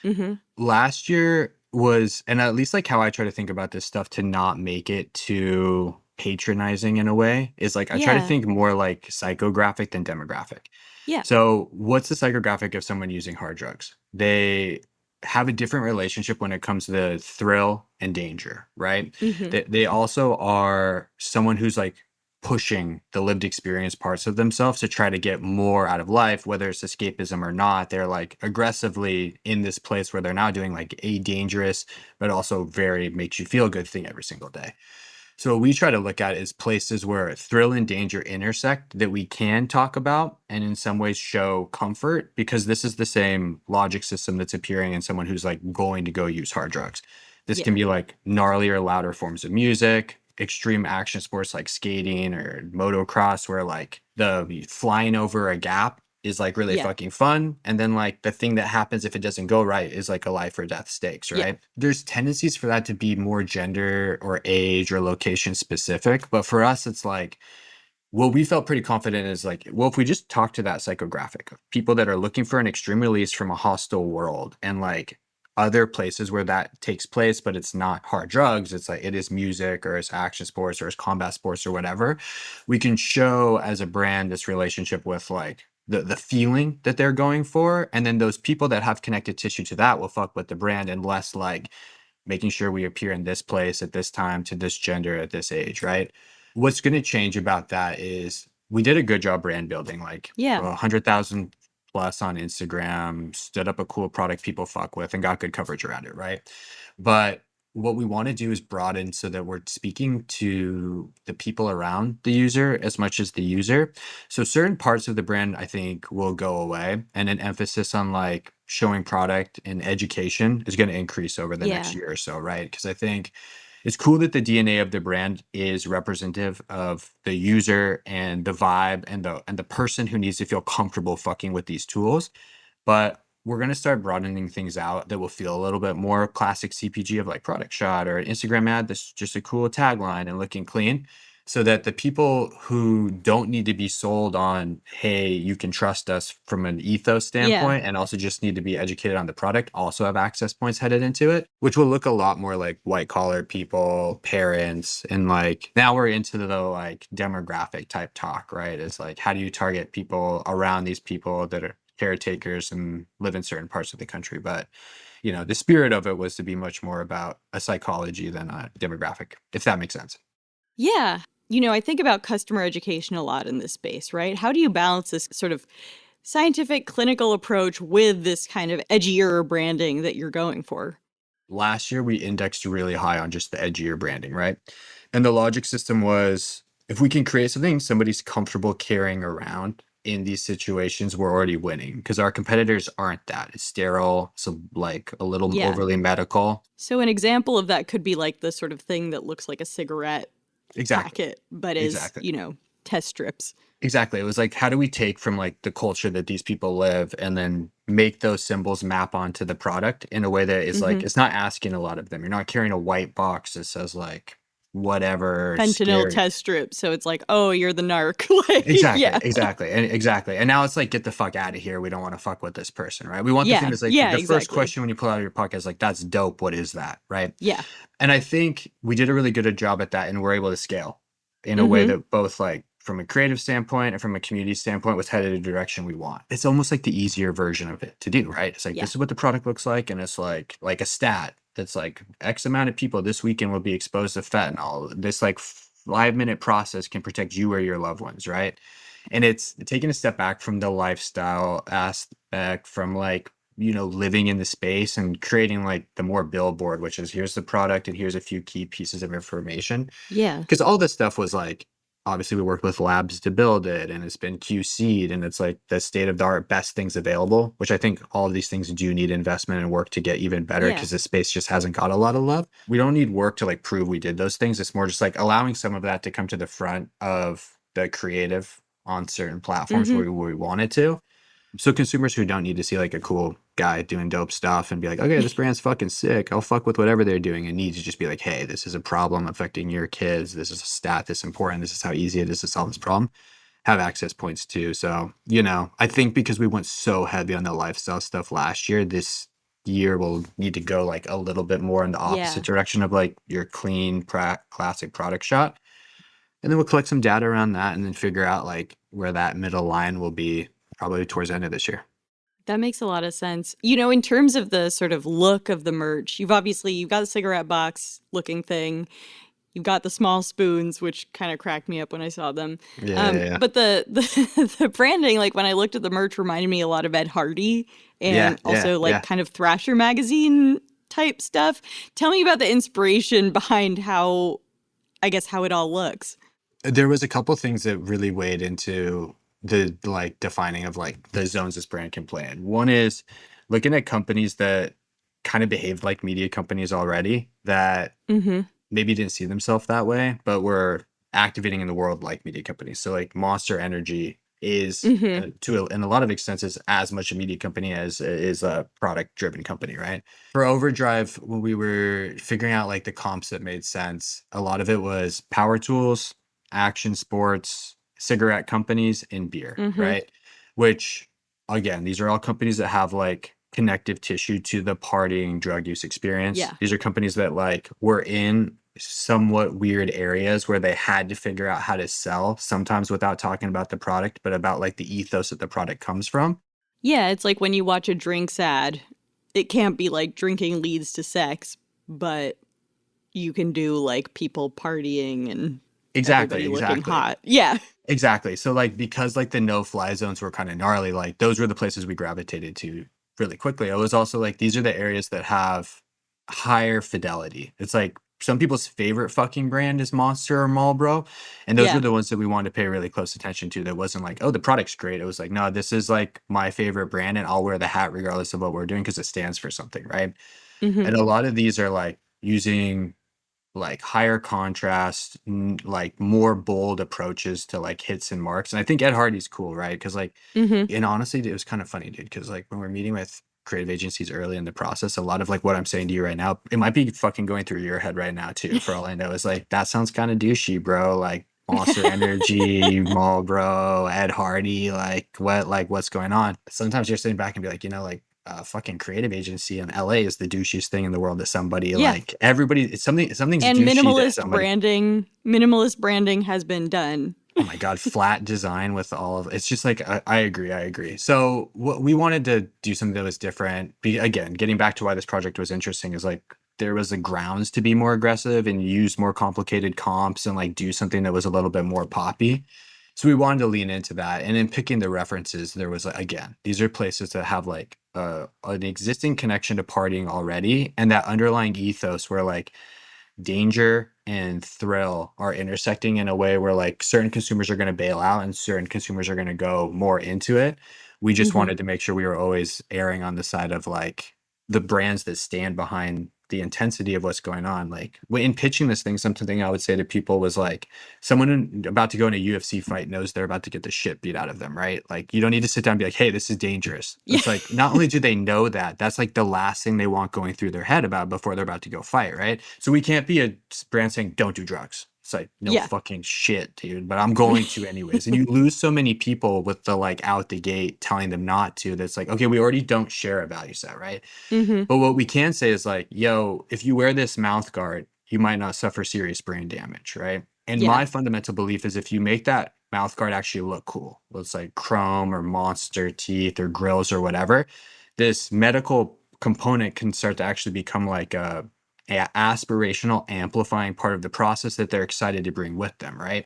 S2: Mm-hmm.
S5: Last year was, and at least like how I try to think about this stuff to not make it too patronizing in a way, is like I try to
S2: Yeah.
S5: think more like psychographic than demographic.
S2: Yeah.
S5: So what's the psychographic of someone using hard drugs? They have a different relationship when it comes to the thrill and danger, right?
S2: Mm-hmm.
S5: They also are someone who's like pushing the lived experience parts of themselves to try to get more out of life, whether it's escapism or not. They're like aggressively in this place where they're now doing like a dangerous, but also very makes you feel good thing every single day. So what we try to look at is places where thrill and danger intersect that we can talk about and in some ways show comfort, because this is the same logic system that's appearing in someone who's like going to go use hard drugs. This can
S2: Yeah.
S5: be like gnarlier, louder forms of music, extreme action sports like skating or motocross, where like the flying over a gap is like really
S2: Yeah.
S5: fucking fun. And then like the thing that happens if it doesn't go right is like a life or death stakes,
S2: Yeah.
S5: right? There's tendencies for that to be more gender or age or location specific. But for us, it's like, what we felt pretty confident is like, well, if we just talk to that psychographic of people that are looking for an extreme release from a hostile world and like other places where that takes place, but it's not hard drugs, it's like it is music or it's action sports or it's combat sports or whatever, we can show as a brand this relationship with like the feeling that they're going for. And then those people that have connected tissue to that will fuck with the brand, and less like making sure we appear in this place at this time to this gender at this age, right? What's going to change about that is we did a good job brand building, like
S2: Yeah.
S5: 100,000 plus on Instagram, stood up a cool product people fuck with and got good coverage around it, right? But what we want to do is broaden so that we're speaking to the people around the user as much as the user. So certain parts of the brand, I think, will go away, and an emphasis on like showing product and education is going to increase over the next
S2: Yeah.
S5: year or so, right? Because I think it's cool that the DNA of the brand is representative of the user and the vibe and the person who needs to feel comfortable fucking with these tools. But we're going to start broadening things out that will feel a little bit more classic CPG of like product shot or an Instagram ad that's just a cool tagline and looking clean, so that the people who don't need to be sold on, hey, you can trust us from an ethos standpoint, and also just need to be educated on the product, also have access points headed into it, which will look a lot more like white collar people, parents, and like now we're into the like demographic type talk, right? It's like, how do you target people around these people that are caretakers and live in certain parts of the country? But you know, the spirit of it was to be much more about a psychology than a demographic, if that makes sense.
S2: Yeah. You know, I think about customer education a lot in this space, right? How do you balance this sort of scientific clinical approach with this kind of edgier branding that you're going for?
S5: Last year, we indexed really high on just the edgier branding, right? And the logic system was, if we can create something somebody's comfortable carrying around in these situations, we're already winning, because our competitors aren't that. It's sterile, so like a little
S2: Yeah.
S5: overly medical.
S2: So an example of that could be like the sort of thing that looks like a cigarette
S5: Exactly.
S2: packet, but is,
S5: Exactly.
S2: you know, test strips.
S5: Exactly. It was like, how do we take from like the culture that these people live and then make those symbols map onto the product in a way that is like,
S2: Mhm.
S5: it's not asking a lot of them. You're not carrying a white box that says like whatever
S2: Fentanyl
S5: scary.
S2: test strip. So it's like, oh, you're the narc. Like,
S5: Exactly,
S2: yeah.
S5: exactly. And now it's like, get the fuck out of here. We don't want to fuck with this person, right? We want the thing
S2: Yeah.
S5: that's like
S2: Yeah,
S5: the first
S2: exactly.
S5: question when you pull out your pocket is like, that's dope. What is that? Right.
S2: Yeah.
S5: And I think we did a really good job at that, and we're able to scale in a way
S2: Mhm.
S5: that both like from a creative standpoint and from a community standpoint was headed in the direction we want. It's almost like the easier version of it to do, right? It's like,
S2: Yeah.
S5: this is what the product looks like, and it's like a stat that's like X amount of people this weekend will be exposed to fentanyl. This like 5-minute process can protect you or your loved ones, right? And it's taking a step back from the lifestyle aspect, from like, you know, living in the space and creating like the more billboard, which is here's the product and here's a few key pieces of information.
S2: Yeah.
S5: Because all this stuff was like obviously we work with labs to build it, and it's been QC'd, and it's like the state of the art best things available, which I think all of these things do need investment and work to get even better, because the space just hasn't got a lot of love. We don't need work to like prove we did those things. It's more just like allowing some of that to come to the front of the creative on certain platforms where we want it to. So consumers who don't need to see like a cool guy doing dope stuff and be like, okay, this brand's fucking sick, I'll fuck with whatever they're doing, and need to just be like, hey, this is a problem affecting your kids, this is a stat that's important, this is how easy it is to solve this problem, have access points too. So, you know, I think because we went so heavy on the lifestyle stuff last year, this year we'll need to go like a little bit more in the opposite direction of like your clean classic product shot. And then we'll collect some data around that and then figure out like where that middle line will be probably towards the end of this year.
S2: That makes a lot of sense. You know, in terms of the sort of look of the merch, you've got the cigarette box looking thing. You've got the small spoons, which kind of cracked me up when I saw them. But the branding, like when I looked at the merch, reminded me a lot of Ed Hardy and kind of Thrasher magazine type stuff. Tell me about the inspiration behind how it all looks.
S5: There was a couple things that really weighed into the like defining of like the zones this brand can play in. One is looking at companies that kind of behaved like media companies already, that maybe didn't see themselves that way, but were activating in the world like media companies. So like Monster Energy is in a lot of extents is as much a media company as is a product driven company, right? For Overdrive, when we were figuring out like the comps that made sense, a lot of it was power tools, action sports, cigarette companies, and beer, right? Which again, these are all companies that have like connective tissue to the partying drug use experience. These are companies that like were in somewhat weird areas where they had to figure out how to sell, sometimes without talking about the product, but about like the ethos that the product comes from.
S2: Yeah, it's like when you watch a drinks ad, it can't be like drinking leads to sex, but you can do like people partying and everybody looking hot. Yeah.
S5: Exactly. So like because like the no-fly zones were kind of gnarly, like those were the places we gravitated to really quickly. It was also like these are the areas that have higher fidelity. It's like some people's favorite fucking brand is Monster or Marlboro, and those were the ones that we wanted to pay really close attention to. That wasn't like, oh, the product's great. It was like, no, this is like my favorite brand, and I'll wear the hat regardless of what we're doing because it stands for something, right? And a lot of these are like using like higher contrast, like more bold approaches to like hits and marks. And I think Ed Hardy's cool, right? Because like, and honestly, it was kind of funny, dude, because like when we're meeting with creative agencies early in the process, a lot of like what I'm saying to you right now, it might be fucking going through your head right now too, for all I know. Is like, that sounds kind of douchey, bro. Like Monster Energy, Marlboro, Ed Hardy, what's going on? Sometimes you're sitting back and be like, you know, like, fucking creative agency in LA is the douchiest thing in the world to somebody. Like everybody, it's something's
S2: and minimalist branding has been done.
S5: Oh my god, flat design with all of it's just like I agree. So what we wanted to do something that was different. Again, getting back to why this project was interesting is like there was the grounds to be more aggressive and use more complicated comps and like do something that was a little bit more poppy. So we wanted to lean into that. And in picking the references, there was like, again, these are places that have like an existing connection to partying already, and that underlying ethos where like danger and thrill are intersecting in a way where like certain consumers are going to bail out and certain consumers are going to go more into it. We just wanted to make sure we were always erring on the side of like the brands that stand behind the intensity of what's going on. Like in pitching this thing, something I would say to people was like, someone about to go in a UFC fight knows they're about to get the shit beat out of them, right? Like you don't need to sit down and be like, hey, this is dangerous. It's like, not only do they know that, that's like the last thing they want going through their head about before they're about to go fight, right? So we can't be a brand saying, don't do drugs. It's like, no fucking shit, dude, but I'm going to anyways. And you lose so many people with the like out the gate telling them not to. That's like, okay, we already don't share a value set, right? But what we can say is like, yo, if you wear this mouth guard, you might not suffer serious brain damage, right? And my fundamental belief is if you make that mouth guard actually look cool, it's like chrome or monster teeth or grills or whatever, this medical component can start to actually become like a aspirational amplifying part of the process that they're excited to bring with them, right?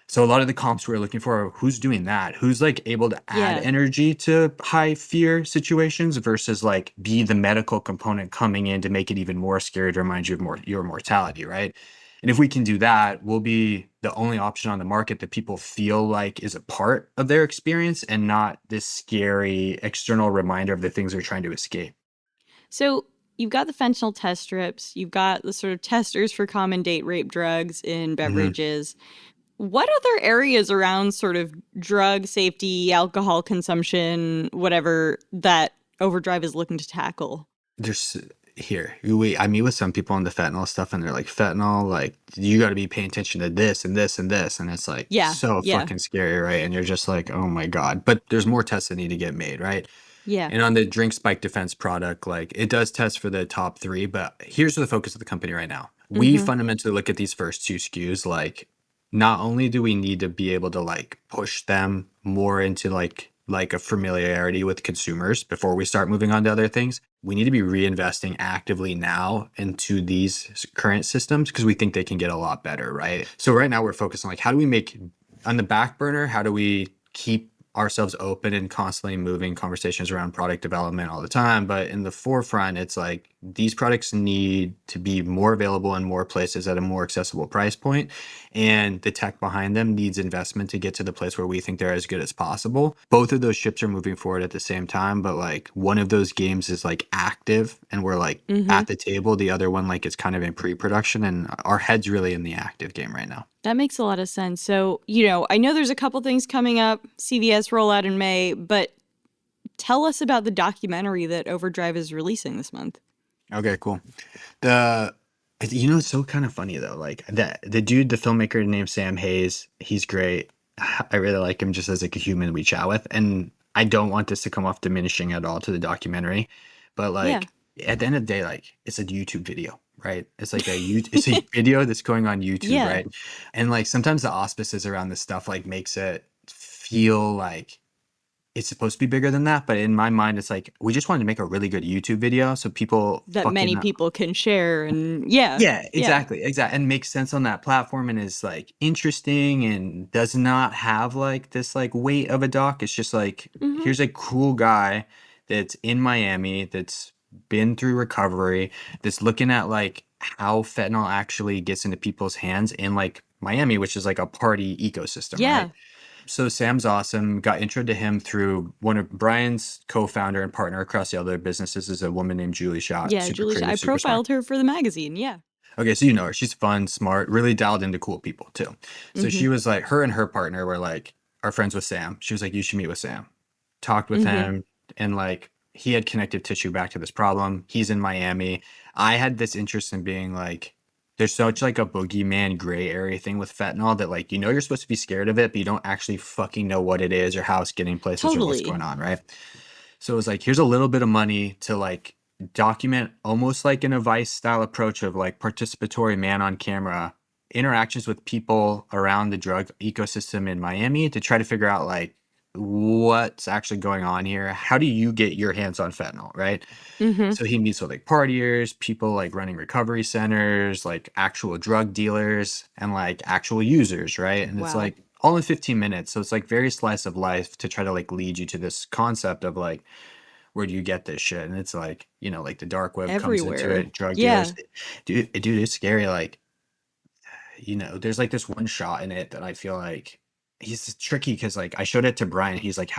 S5: So a lot of the comps we're looking for are who's doing that, who's like able to add energy to high fear situations versus like be the medical component coming in to make it even more scary to remind you of your mortality, right? And if we can do that, we'll be the only option on the market that people feel like is a part of their experience and not this scary external reminder of the things they're trying to escape.
S2: So you've got the fentanyl test strips, you've got the sort of testers for common date rape drugs in beverages. What other areas around sort of drug safety, alcohol consumption, whatever, that Overdrive is looking to tackle?
S5: There's I meet with some people on the fentanyl stuff, and they're like, fentanyl, like, you got to be paying attention to this and this and this. And it's like,
S2: Yeah,
S5: so
S2: yeah.
S5: fucking scary, right? And you're just like, oh my God. But there's more tests that need to get made, right?
S2: Yeah.
S5: And on the drink spike defense product, like, it does test for the top 3, but here's the focus of the company right now. We fundamentally look at these first 2 SKUs, like, not only do we need to be able to like push them more into like a familiarity with consumers before we start moving on to other things, we need to be reinvesting actively now into these current systems because we think they can get a lot better, right? So right now we're focused on like, how do we make on the back burner, how do we keep ourselves open and constantly moving conversations around product development all the time? But in the forefront, it's like these products need to be more available in more places at a more accessible price point, and the tech behind them needs investment to get to the place where we think they're as good as possible. Both of those ships are moving forward at the same time, but like one of those games is like active and we're like at the table, the other one like is kind of in pre-production, and our head's really in the active game right now.
S2: That makes a lot of sense. So, I know there's a couple things coming up, CVS rollout in May, but tell us about the documentary that Overdrive is releasing this month.
S5: Okay, cool. It's so kind of funny though. Like the dude, the filmmaker named Sam Hayes, he's great. I really like him just as like a human we chat with. And I don't want this to come off diminishing at all to the documentary, but like at the end of the day, like it's a YouTube video, right? It's like it's a video that's going on YouTube, right? And like sometimes the auspices around this stuff like makes it feel like it's supposed to be bigger than that, but in my mind, it's like we just wanted to make a really good YouTube video so people
S2: that many people can share, and
S5: exactly, and makes sense on that platform, and is like interesting and does not have like this like weight of a doc. It's just like here's a cool guy that's in Miami that's been through recovery, that's looking at like how fentanyl actually gets into people's hands in like Miami, which is like a party ecosystem, right? So Sam's awesome. Got intro to him through one of Brian's co-founder and partner across the other businesses is a woman named Julie Schott.
S2: Yeah, Julie Schott. I profiled her for the magazine. Yeah.
S5: Okay, so you know her. She's fun, smart, really dialed into cool people too. So she was like, her and her partner were like, are friends with Sam. She was like, you should meet with Sam. Talked with him, and like he had connective tissue back to this problem. He's in Miami. I had this interest in being like, there's such like a boogeyman gray area thing with fentanyl that like, you're supposed to be scared of it, but you don't actually fucking know what it is or how it's getting places or what's going on, right? So it was like, here's a little bit of money to like document almost like an advice style approach of like participatory man on camera interactions with people around the drug ecosystem in Miami to try to figure out like what's actually going on here. How do you get your hands on fentanyl, right? So he meets with like partiers, people like running recovery centers, like actual drug dealers, and like actual users, right? And it's like all in 15 minutes. So it's like very slice of life to try to like lead you to this concept of like, where do you get this shit? And it's like, like the dark web comes into it, drug dealers. Dude, it's scary. Like, there's like this one shot in it that I feel like he's tricky because like I showed it to Brian. He's like,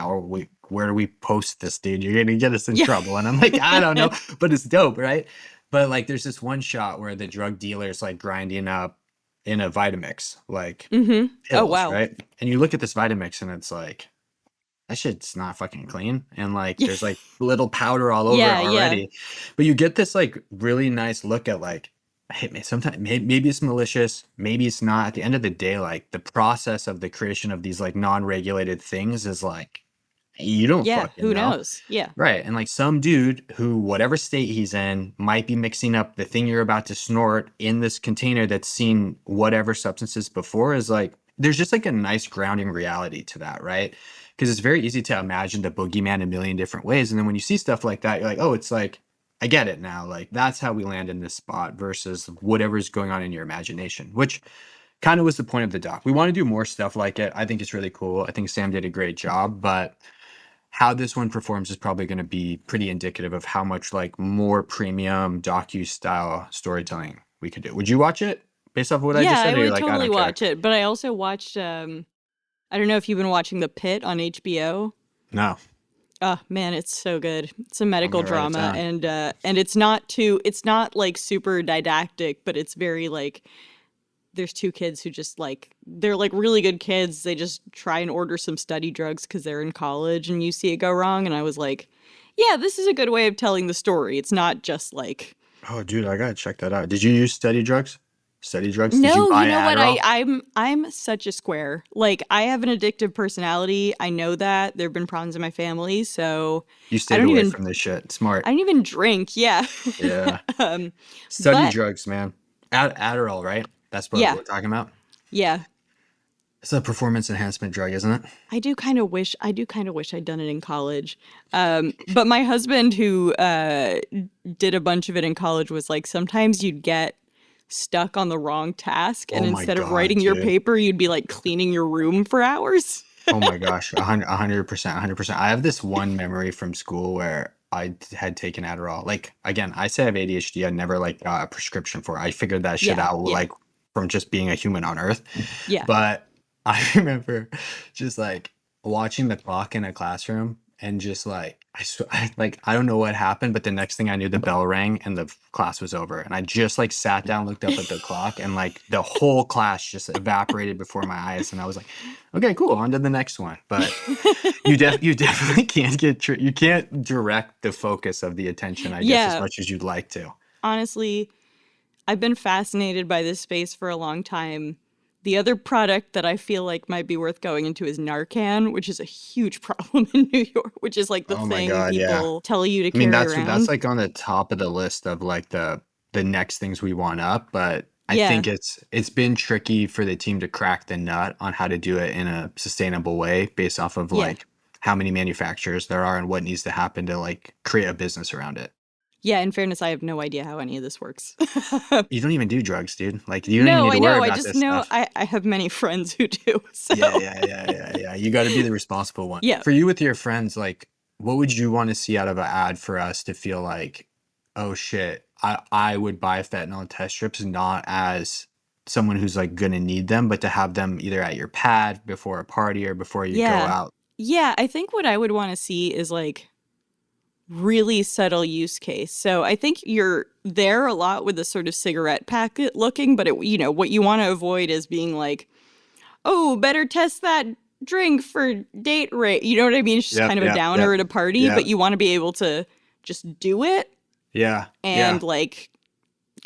S5: where do we post this, dude? You're gonna get us in trouble. And I'm like, I don't know, but it's dope, right? But like there's this one shot where the drug dealer's like grinding up in a Vitamix, like pills, right? And you look at this Vitamix and it's like, that shit's not fucking clean. And like there's like little powder all over it already. But you get this like really nice look at like, hey, sometimes maybe it's malicious, maybe it's not. At the end of the day, like the process of the creation of these like non-regulated things is like, you don't fucking
S2: who
S5: know.
S2: knows? Yeah.
S5: Right. And like some dude who, whatever state he's in, might be mixing up the thing you're about to snort in this container that's seen whatever substances before, is like, there's just like a nice grounding reality to that, right? Because it's very easy to imagine the boogeyman a million different ways. And then when you see stuff like that, you're like, oh, it's like, I get it now. Like that's how we land in this spot versus whatever's going on in your imagination, which kind of was the point of the doc. We want to do more stuff like it. I think it's really cool. I think Sam did a great job, but how this one performs is probably going to be pretty indicative of how much like more premium docu style storytelling we could do. Would you watch it? based off of what I just said?
S2: I
S5: Or you're
S2: would
S5: like, I
S2: totally
S5: don't care?
S2: watch it. But I also watched, I don't know if you've been watching The Pit on HBO.
S5: No.
S2: Oh man, it's so good. It's a medical
S5: gonna write it
S2: drama,
S5: down.
S2: and it's not like super didactic, but it's very like there's two kids who just like they're like really good kids. They just try and order some study drugs because they're in college, and you see it go wrong. And I was like, yeah, this is a good way of telling the story. It's not just like
S5: Oh, dude, I gotta check that out. Did you use study drugs? Study drugs? Did you
S2: no,
S5: buy
S2: you know what?
S5: Adderall?
S2: I'm such a square. Like I have an addictive personality. I know that there have been problems in my family, so
S5: You
S2: I
S5: stayed
S2: don't
S5: away
S2: even
S5: from this shit. Smart.
S2: I don't even drink. Yeah.
S5: Yeah.
S2: um,
S5: Study
S2: but
S5: drugs, man. Adderall, right? That's what
S2: yeah,
S5: we're talking about.
S2: yeah.
S5: It's a performance enhancement drug, isn't it?
S2: I do kind of wish I'd done it in college. But my husband, who did a bunch of it in college, was like, sometimes you'd get stuck on the wrong task, and
S5: Oh my
S2: instead of
S5: God,
S2: writing your
S5: dude.
S2: paper, you'd be like cleaning your room for hours.
S5: Oh my gosh, 100%, 100%. I have this one memory from school where I had taken Adderall. Like, again, I say I have ADHD. I never like got a prescription for it. I figured that shit out
S2: Yeah,
S5: like from just being a human on Earth.
S2: yeah.
S5: But I remember just like watching the clock in a classroom and just like I don't know what happened, but the next thing I knew, the bell rang and the class was over. And I just like sat down, looked up at the clock, and like the whole class just evaporated before my eyes. And I was like, okay, cool, on to the next one. But you definitely can't you can't direct the focus of the attention, I guess, as
S2: Yeah.
S5: much as you'd like to.
S2: Honestly, I've been fascinated by this space for a long time. The other product that I feel like might be worth going into is Narcan, which is a huge problem in New York, which is like the
S5: Oh my
S2: thing
S5: God, yeah.
S2: people tell you to
S5: I
S2: carry
S5: mean,
S2: around.
S5: that's like on the top of the list of like the next things we want up, but I
S2: Yeah.
S5: think it's been tricky for the team to crack the nut on how to do it in a sustainable way based off of
S2: Yeah.
S5: like how many manufacturers there are and what needs to happen to like create a business around it.
S2: Yeah, in fairness, I have no idea how any of this works.
S5: You don't even do drugs, dude. Like you don't
S2: No,
S5: even
S2: I
S5: need to worry
S2: know. I
S5: about
S2: just
S5: this
S2: know
S5: stuff.
S2: I have many friends who do. So
S5: Yeah. You got to be the responsible one.
S2: Yeah.
S5: For you with your friends, like, what would you want to see out of an ad for us to feel like, oh shit, I would buy fentanyl test strips not as someone who's like gonna need them, but to have them either at your pad before a party or before you go
S2: Yeah.
S5: out.
S2: Yeah, I think what I would want to see is like really subtle use case. So I think you're there a lot with the sort of cigarette packet looking, but what you want to avoid is being like, oh, better test that drink for date rape. You know what I mean? It's just kind of a downer at a party,
S5: Yep.
S2: but you want to be able to just do it
S5: Yeah.
S2: and like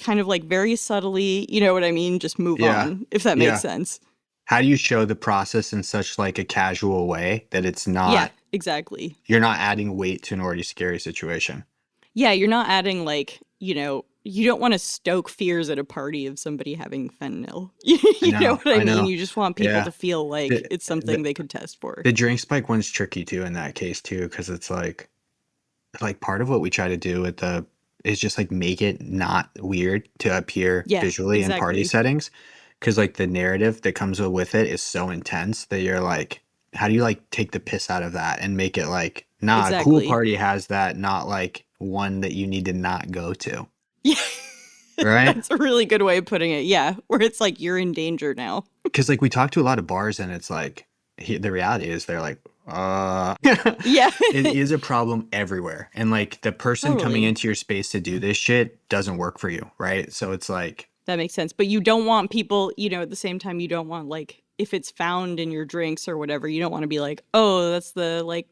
S2: kind of like very subtly, you know what I mean? Just move
S5: Yeah.
S2: on, if that
S5: Yeah.
S2: makes sense.
S5: How do you show the process in such like a casual way that it's not
S2: Yeah, exactly.
S5: you're not adding weight to an already scary situation?
S2: Yeah, you're not adding like, you don't want to stoke fears at a party of somebody having fentanyl. You know what I mean?
S5: know.
S2: You just want people
S5: Yeah.
S2: to feel like it's something they could test for.
S5: The drink spike one's tricky too in that case too, because it's like part of what we try to do with is just like make it not weird to appear
S2: Yeah,
S5: visually in party
S2: exactly.
S5: settings, because like the narrative that comes with it is so intense that you're like, how do you like take the piss out of that and make it like, nah, a cool
S2: Exactly.
S5: party has that, not like one that you need to not go to,
S2: Yeah.
S5: right?
S2: That's a really good way of putting it. Yeah, where it's like you're in danger now.
S5: Because like we talk to a lot of bars and it's like the reality is they're like,
S2: Yeah.
S5: it is a problem everywhere. And like the person coming
S2: Totally.
S5: into your space to do this shit doesn't work for you, right? So it's like,
S2: That makes sense. But you don't want people, at the same time, you don't want like, if it's found in your drinks or whatever, you don't want to be like, oh, that's the like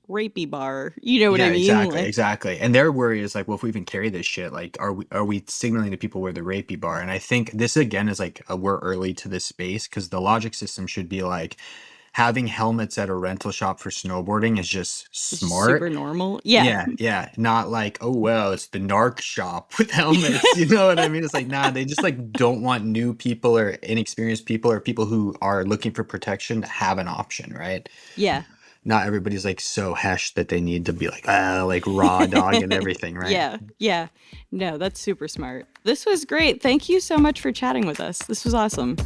S2: rapey bar. You know what
S5: yeah,
S2: I mean?
S5: exactly,
S2: Like,
S5: exactly. And their worry is like, well, if we even carry this shit, like, are we signaling to people we're the rapey bar? And I think this again is like we're early to this space, because the logic system should be like having helmets at a rental shop for snowboarding is just
S2: it's
S5: smart.
S2: super normal. Yeah.
S5: Yeah. Not like, oh, well, it's the narc shop with helmets. You know what I mean? It's like, nah, they just like don't want new people or inexperienced people or people who are looking for protection to have an option, right?
S2: Yeah.
S5: Not everybody's like so hesh that they need to be like raw dog and everything, right?
S2: Yeah. Yeah. No, that's super smart. This was great. Thank you so much for chatting with us. This was awesome.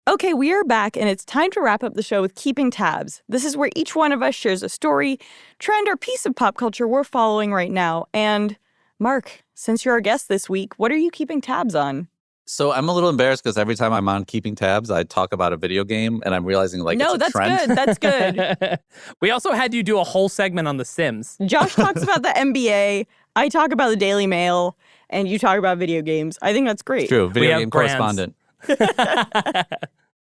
S7: Okay,
S2: Okay, we are back, and it's time to wrap up the show with Keeping Tabs. This is where each one of us shares a story, trend, or piece of pop culture we're following right now. And Mark, since you're our guest this week, what are you keeping tabs on?
S4: So I'm a little embarrassed because every time I'm on Keeping Tabs, I talk about a video game, and I'm realizing it's a trend.
S2: That's good.
S6: We also had you do a whole segment on The Sims.
S2: Josh talks about the NBA, I talk about the Daily Mail, and you talk about video games. I think that's great.
S4: It's true. Video game correspondent.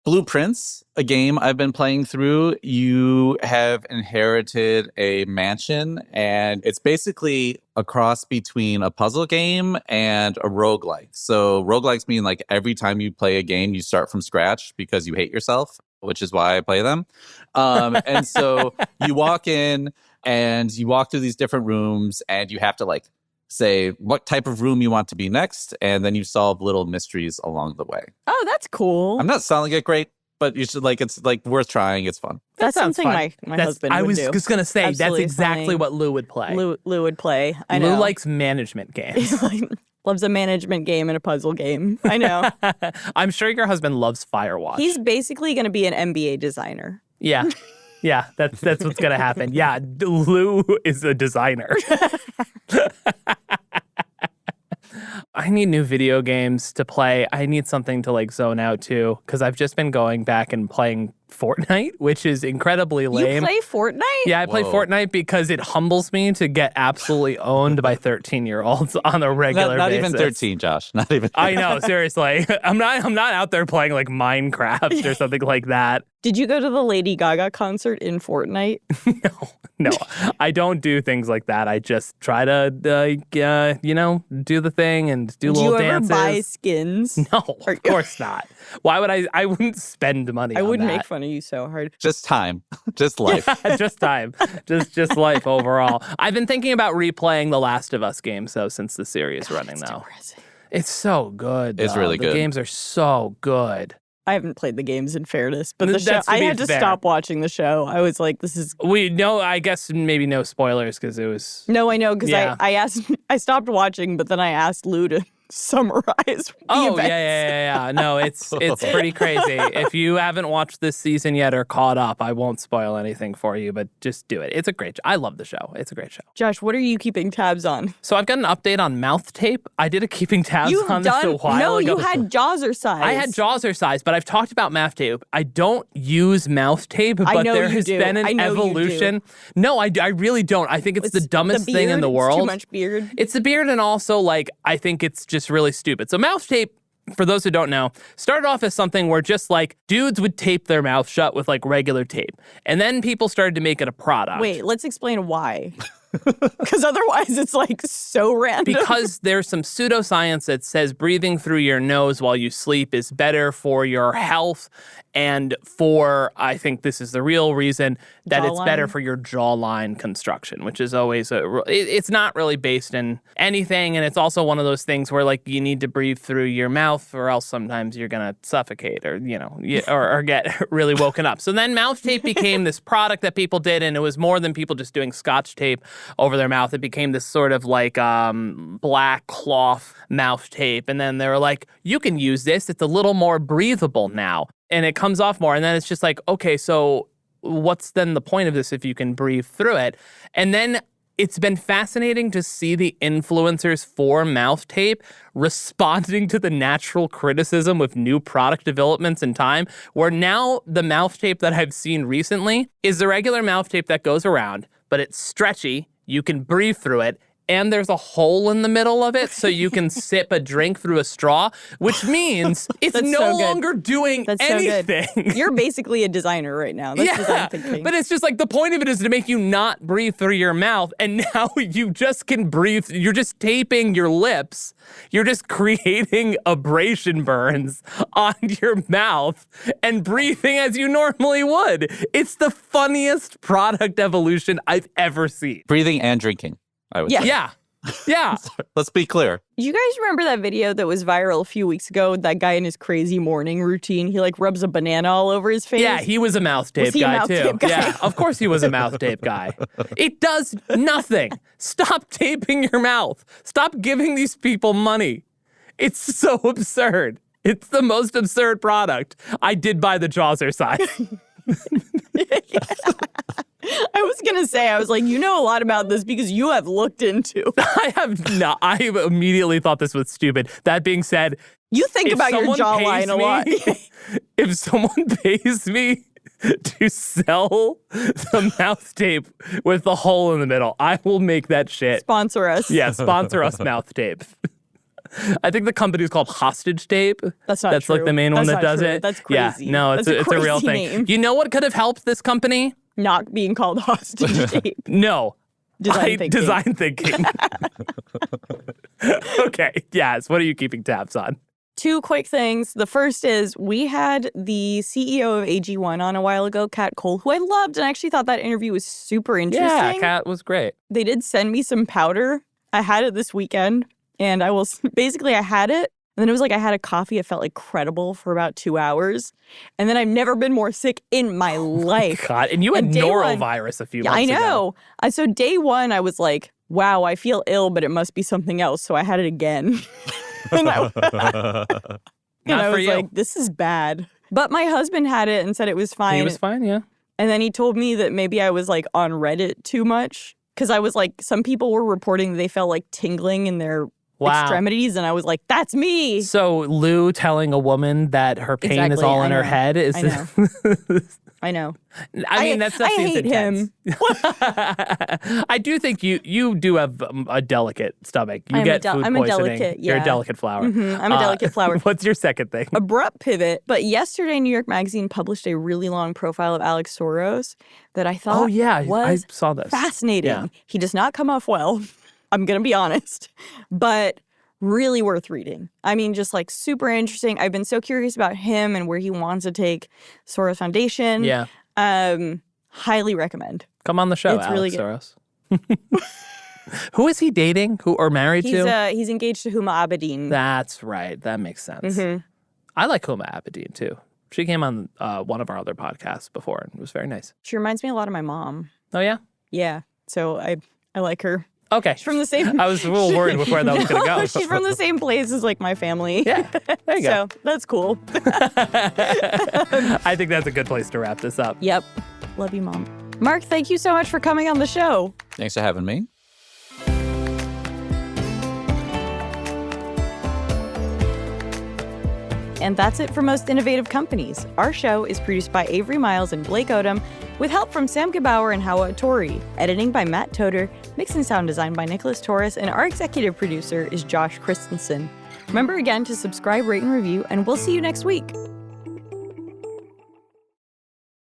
S4: Blueprints, a game I've been playing through. You have inherited a mansion, and it's basically a cross between a puzzle game and a roguelike. So roguelikes mean like every time you play a game, you start from scratch because you hate yourself, which is why I play them. And so you walk in and you walk through these different rooms, and you have to like say what type of room you want to be next, and then you solve little mysteries along the way.
S2: Oh, that's cool.
S4: I'm not selling it great, but you should it's like worth trying. It's fun.
S2: That's
S6: sounds
S2: something
S6: fun.
S2: my husband would do.
S6: I was just going to say,
S2: Absolutely
S6: that's exactly
S2: fine.
S6: what Lou would play.
S2: Lou would play. I know.
S6: Lou likes management games.
S2: Loves a management game and a puzzle game. I know.
S6: I'm sure your husband loves Firewatch.
S2: He's basically going to be an NBA designer.
S6: Yeah. Yeah, that's what's going to happen. Yeah, Lou is a designer. I need new video games to play. I need something to like zone out to, because I've just been going back and playing Fortnite, which is incredibly lame.
S2: You play Fortnite?
S6: Yeah, I play
S4: Whoa.
S6: Fortnite because it humbles me to get absolutely owned by 13-year-olds on a regular
S4: Not
S6: basis.
S4: even 13, Josh. Not even.
S6: I know, seriously. I'm not out there playing like Minecraft or something like that.
S2: Did you go to the Lady Gaga concert in Fortnite?
S6: No, I don't do things like that. I just try to, do the thing and do little
S2: Do you ever
S6: dances.
S2: buy skins?
S6: No, of course not. Why would I? I wouldn't spend money.
S2: I
S6: on
S2: wouldn't
S6: that.
S2: make fun of you so hard.
S4: Just time. Just life.
S6: Just time. Just life overall. I've been thinking about replaying the Last of Us games though since the series running
S2: That's
S6: though.
S2: depressing.
S6: It's so good.
S4: It's
S6: though.
S4: really good.
S6: The games are so good.
S2: I haven't played the games in fairness, but the show,
S6: That's to
S2: I
S6: be
S2: had to
S6: fair.
S2: stop watching the show. I was like, this is...
S6: I guess maybe no spoilers because it was...
S2: No, I know, because
S6: Yeah.
S2: I stopped watching, but then I asked Lou to summarize the events.
S6: Yeah. No, it's pretty crazy. If you haven't watched this season yet or caught up, I won't spoil anything for you, but just do it. It's a great show. I love the show. It's a great show.
S2: Josh, what are you keeping tabs on?
S6: So I've got an update on mouth tape. I did a keeping tabs
S2: You've
S6: on
S2: done...
S6: this a while
S2: No,
S6: ago.
S2: you had Jawzrsize.
S6: I had Jawzrsize, but I've talked about mouth tape. I don't use mouth tape, but
S2: know
S6: there
S2: you
S6: has
S2: do.
S6: been
S2: I
S6: an
S2: know you do.
S6: evolution. No, I really don't. I think it's the dumbest thing in the
S2: It's
S6: world.
S2: too much beard.
S6: It's the beard, and also, like, I think it's just really stupid. So mouth tape, for those who don't know, started off as something where just, like, dudes would tape their mouth shut with, like, regular tape. And then people started to make it a product.
S2: Wait, let's explain why. Because otherwise it's like so random.
S6: Because there's some pseudoscience that says breathing through your nose while you sleep is better for your health and for, I think this is the real reason, that it's better
S2: Jawline?
S6: for your jawline construction, which is always, it's not really based in anything. And it's also one of those things where, like, you need to breathe through your mouth or else sometimes you're going to suffocate or, or get really woken up. So then mouth tape became this product that people did, and it was more than people just doing Scotch tape over their mouth. It became this sort of like black cloth mouth tape. And then they were like, you can use this. It's a little more breathable now. And it comes off more. And then it's just like, okay, so what's then the point of this if you can breathe through it? And then it's been fascinating to see the influencers for mouth tape responding to the natural criticism with new product developments in time, where now the mouth tape that I've seen recently is the regular mouth tape that goes around, but it's stretchy, you can breathe through it, and there's a hole in the middle of it so you can sip a drink through a straw, which means it's
S2: That's
S6: no
S2: so good.
S6: longer doing
S2: That's so
S6: anything.
S2: good. You're basically a designer right now. That's design thinking.
S6: But it's just like the point of it is to make you not breathe through your mouth, and now you just can breathe. You're just taping your lips. You're just creating abrasion burns on your mouth and breathing as you normally would. It's the funniest product evolution I've ever seen.
S4: Breathing and drinking, I would say.
S6: Yeah.
S4: Let's be clear.
S2: You guys remember that video that was viral a few weeks ago? That guy in his crazy morning routine, he like rubs a banana all over his face.
S6: Yeah, he was a mouth tape
S2: he a
S6: guy
S2: mouth
S6: too.
S2: tape guy?
S6: Yeah, of course he was a mouth tape guy. It does nothing. Stop taping your mouth. Stop giving these people money. It's so absurd.
S3: It's the most absurd product. I did buy the Chaucer size.
S2: I was going to say, I was like, you know a lot about this because you have looked into.
S3: I have not. I immediately thought this was stupid. That being said,
S2: you think about your jawline a lot.
S3: If someone pays me to sell the mouth tape with the hole in the middle, I will make that shit.
S2: Sponsor us.
S3: Yeah, sponsor us mouth tape. I think the company is called Hostage Tape.
S2: That's not
S3: That's
S2: true.
S3: like the main one that does it.
S2: That's crazy.
S3: Yeah, no, it's a real thing.
S2: Name.
S3: You know what could have helped this company?
S2: Not being called Hostage Tape.
S3: No.
S2: Design
S3: thinking. Okay, yes. What are you keeping tabs on?
S2: 2 quick things. The first is we had the CEO of AG1 on a while ago, Kat Cole, who I loved, and I actually thought that interview was super interesting.
S3: Yeah, Kat was great.
S2: They did send me some powder. I had it this weekend, and I had it. And then it was like I had a coffee. It felt like credible for about 2 hours. And then I've never been more sick in my life.
S3: God, and you had norovirus a few months ago.
S2: I know. So day 1, I was like, wow, I feel ill, but it must be something else. So I had it again. And I was like, this is bad. But my husband had it and said it was fine.
S3: He was fine, yeah.
S2: And then he told me that maybe I was like on Reddit too much. Because I was like, some people were reporting they felt like tingling in their extremities, and I was like, that's me.
S3: So Lou telling a woman that her pain is all in her head is.
S2: I know.
S3: I mean, that stuff seems intense. I do think you do have a delicate stomach. You get food poisoning.
S2: I'm a delicate,
S3: You're a delicate flower.
S2: Mm-hmm. I'm a delicate flower.
S3: What's your second thing?
S2: Abrupt pivot. But yesterday, New York Magazine published a really long profile of Alex Soros that I thought
S3: I saw this.
S2: Fascinating.
S3: Yeah.
S2: He does not come off well. I'm going to be honest. But really worth reading. I mean, just like super interesting. I've been so curious about him and where he wants to take Soros Foundation.
S3: Yeah.
S2: Highly recommend.
S3: Come on the show,
S2: It's
S3: Alex
S2: really
S3: Soros. Who is he dating? Or married to?
S2: He's engaged to Huma Abedin.
S3: That's right. That makes sense.
S2: Mm-hmm.
S3: I like Huma Abedin, too. She came on one of our other podcasts before, and it was very nice.
S2: She reminds me a lot of my mom.
S3: Oh, yeah?
S2: Yeah. So I like her.
S3: Okay.
S2: She's from the same...
S3: I was a little worried with where that was going to go.
S2: She's from the same place as like my family.
S3: Yeah. There you go.
S2: So that's cool.
S3: I think that's a good place to wrap this up.
S2: Yep. Love you, Mom. Mark, thank you so much for coming on the show.
S4: Thanks for having me.
S2: And that's it for Most Innovative Companies. Our show is produced by Avery Miles and Blake Odom, with help from Sam Gebauer and Hawa Tori. Editing by Matt Toder, mix and sound design by Nicholas Torres, and our executive producer is Josh Christensen. Remember again to subscribe, rate, and review, and we'll see you next week.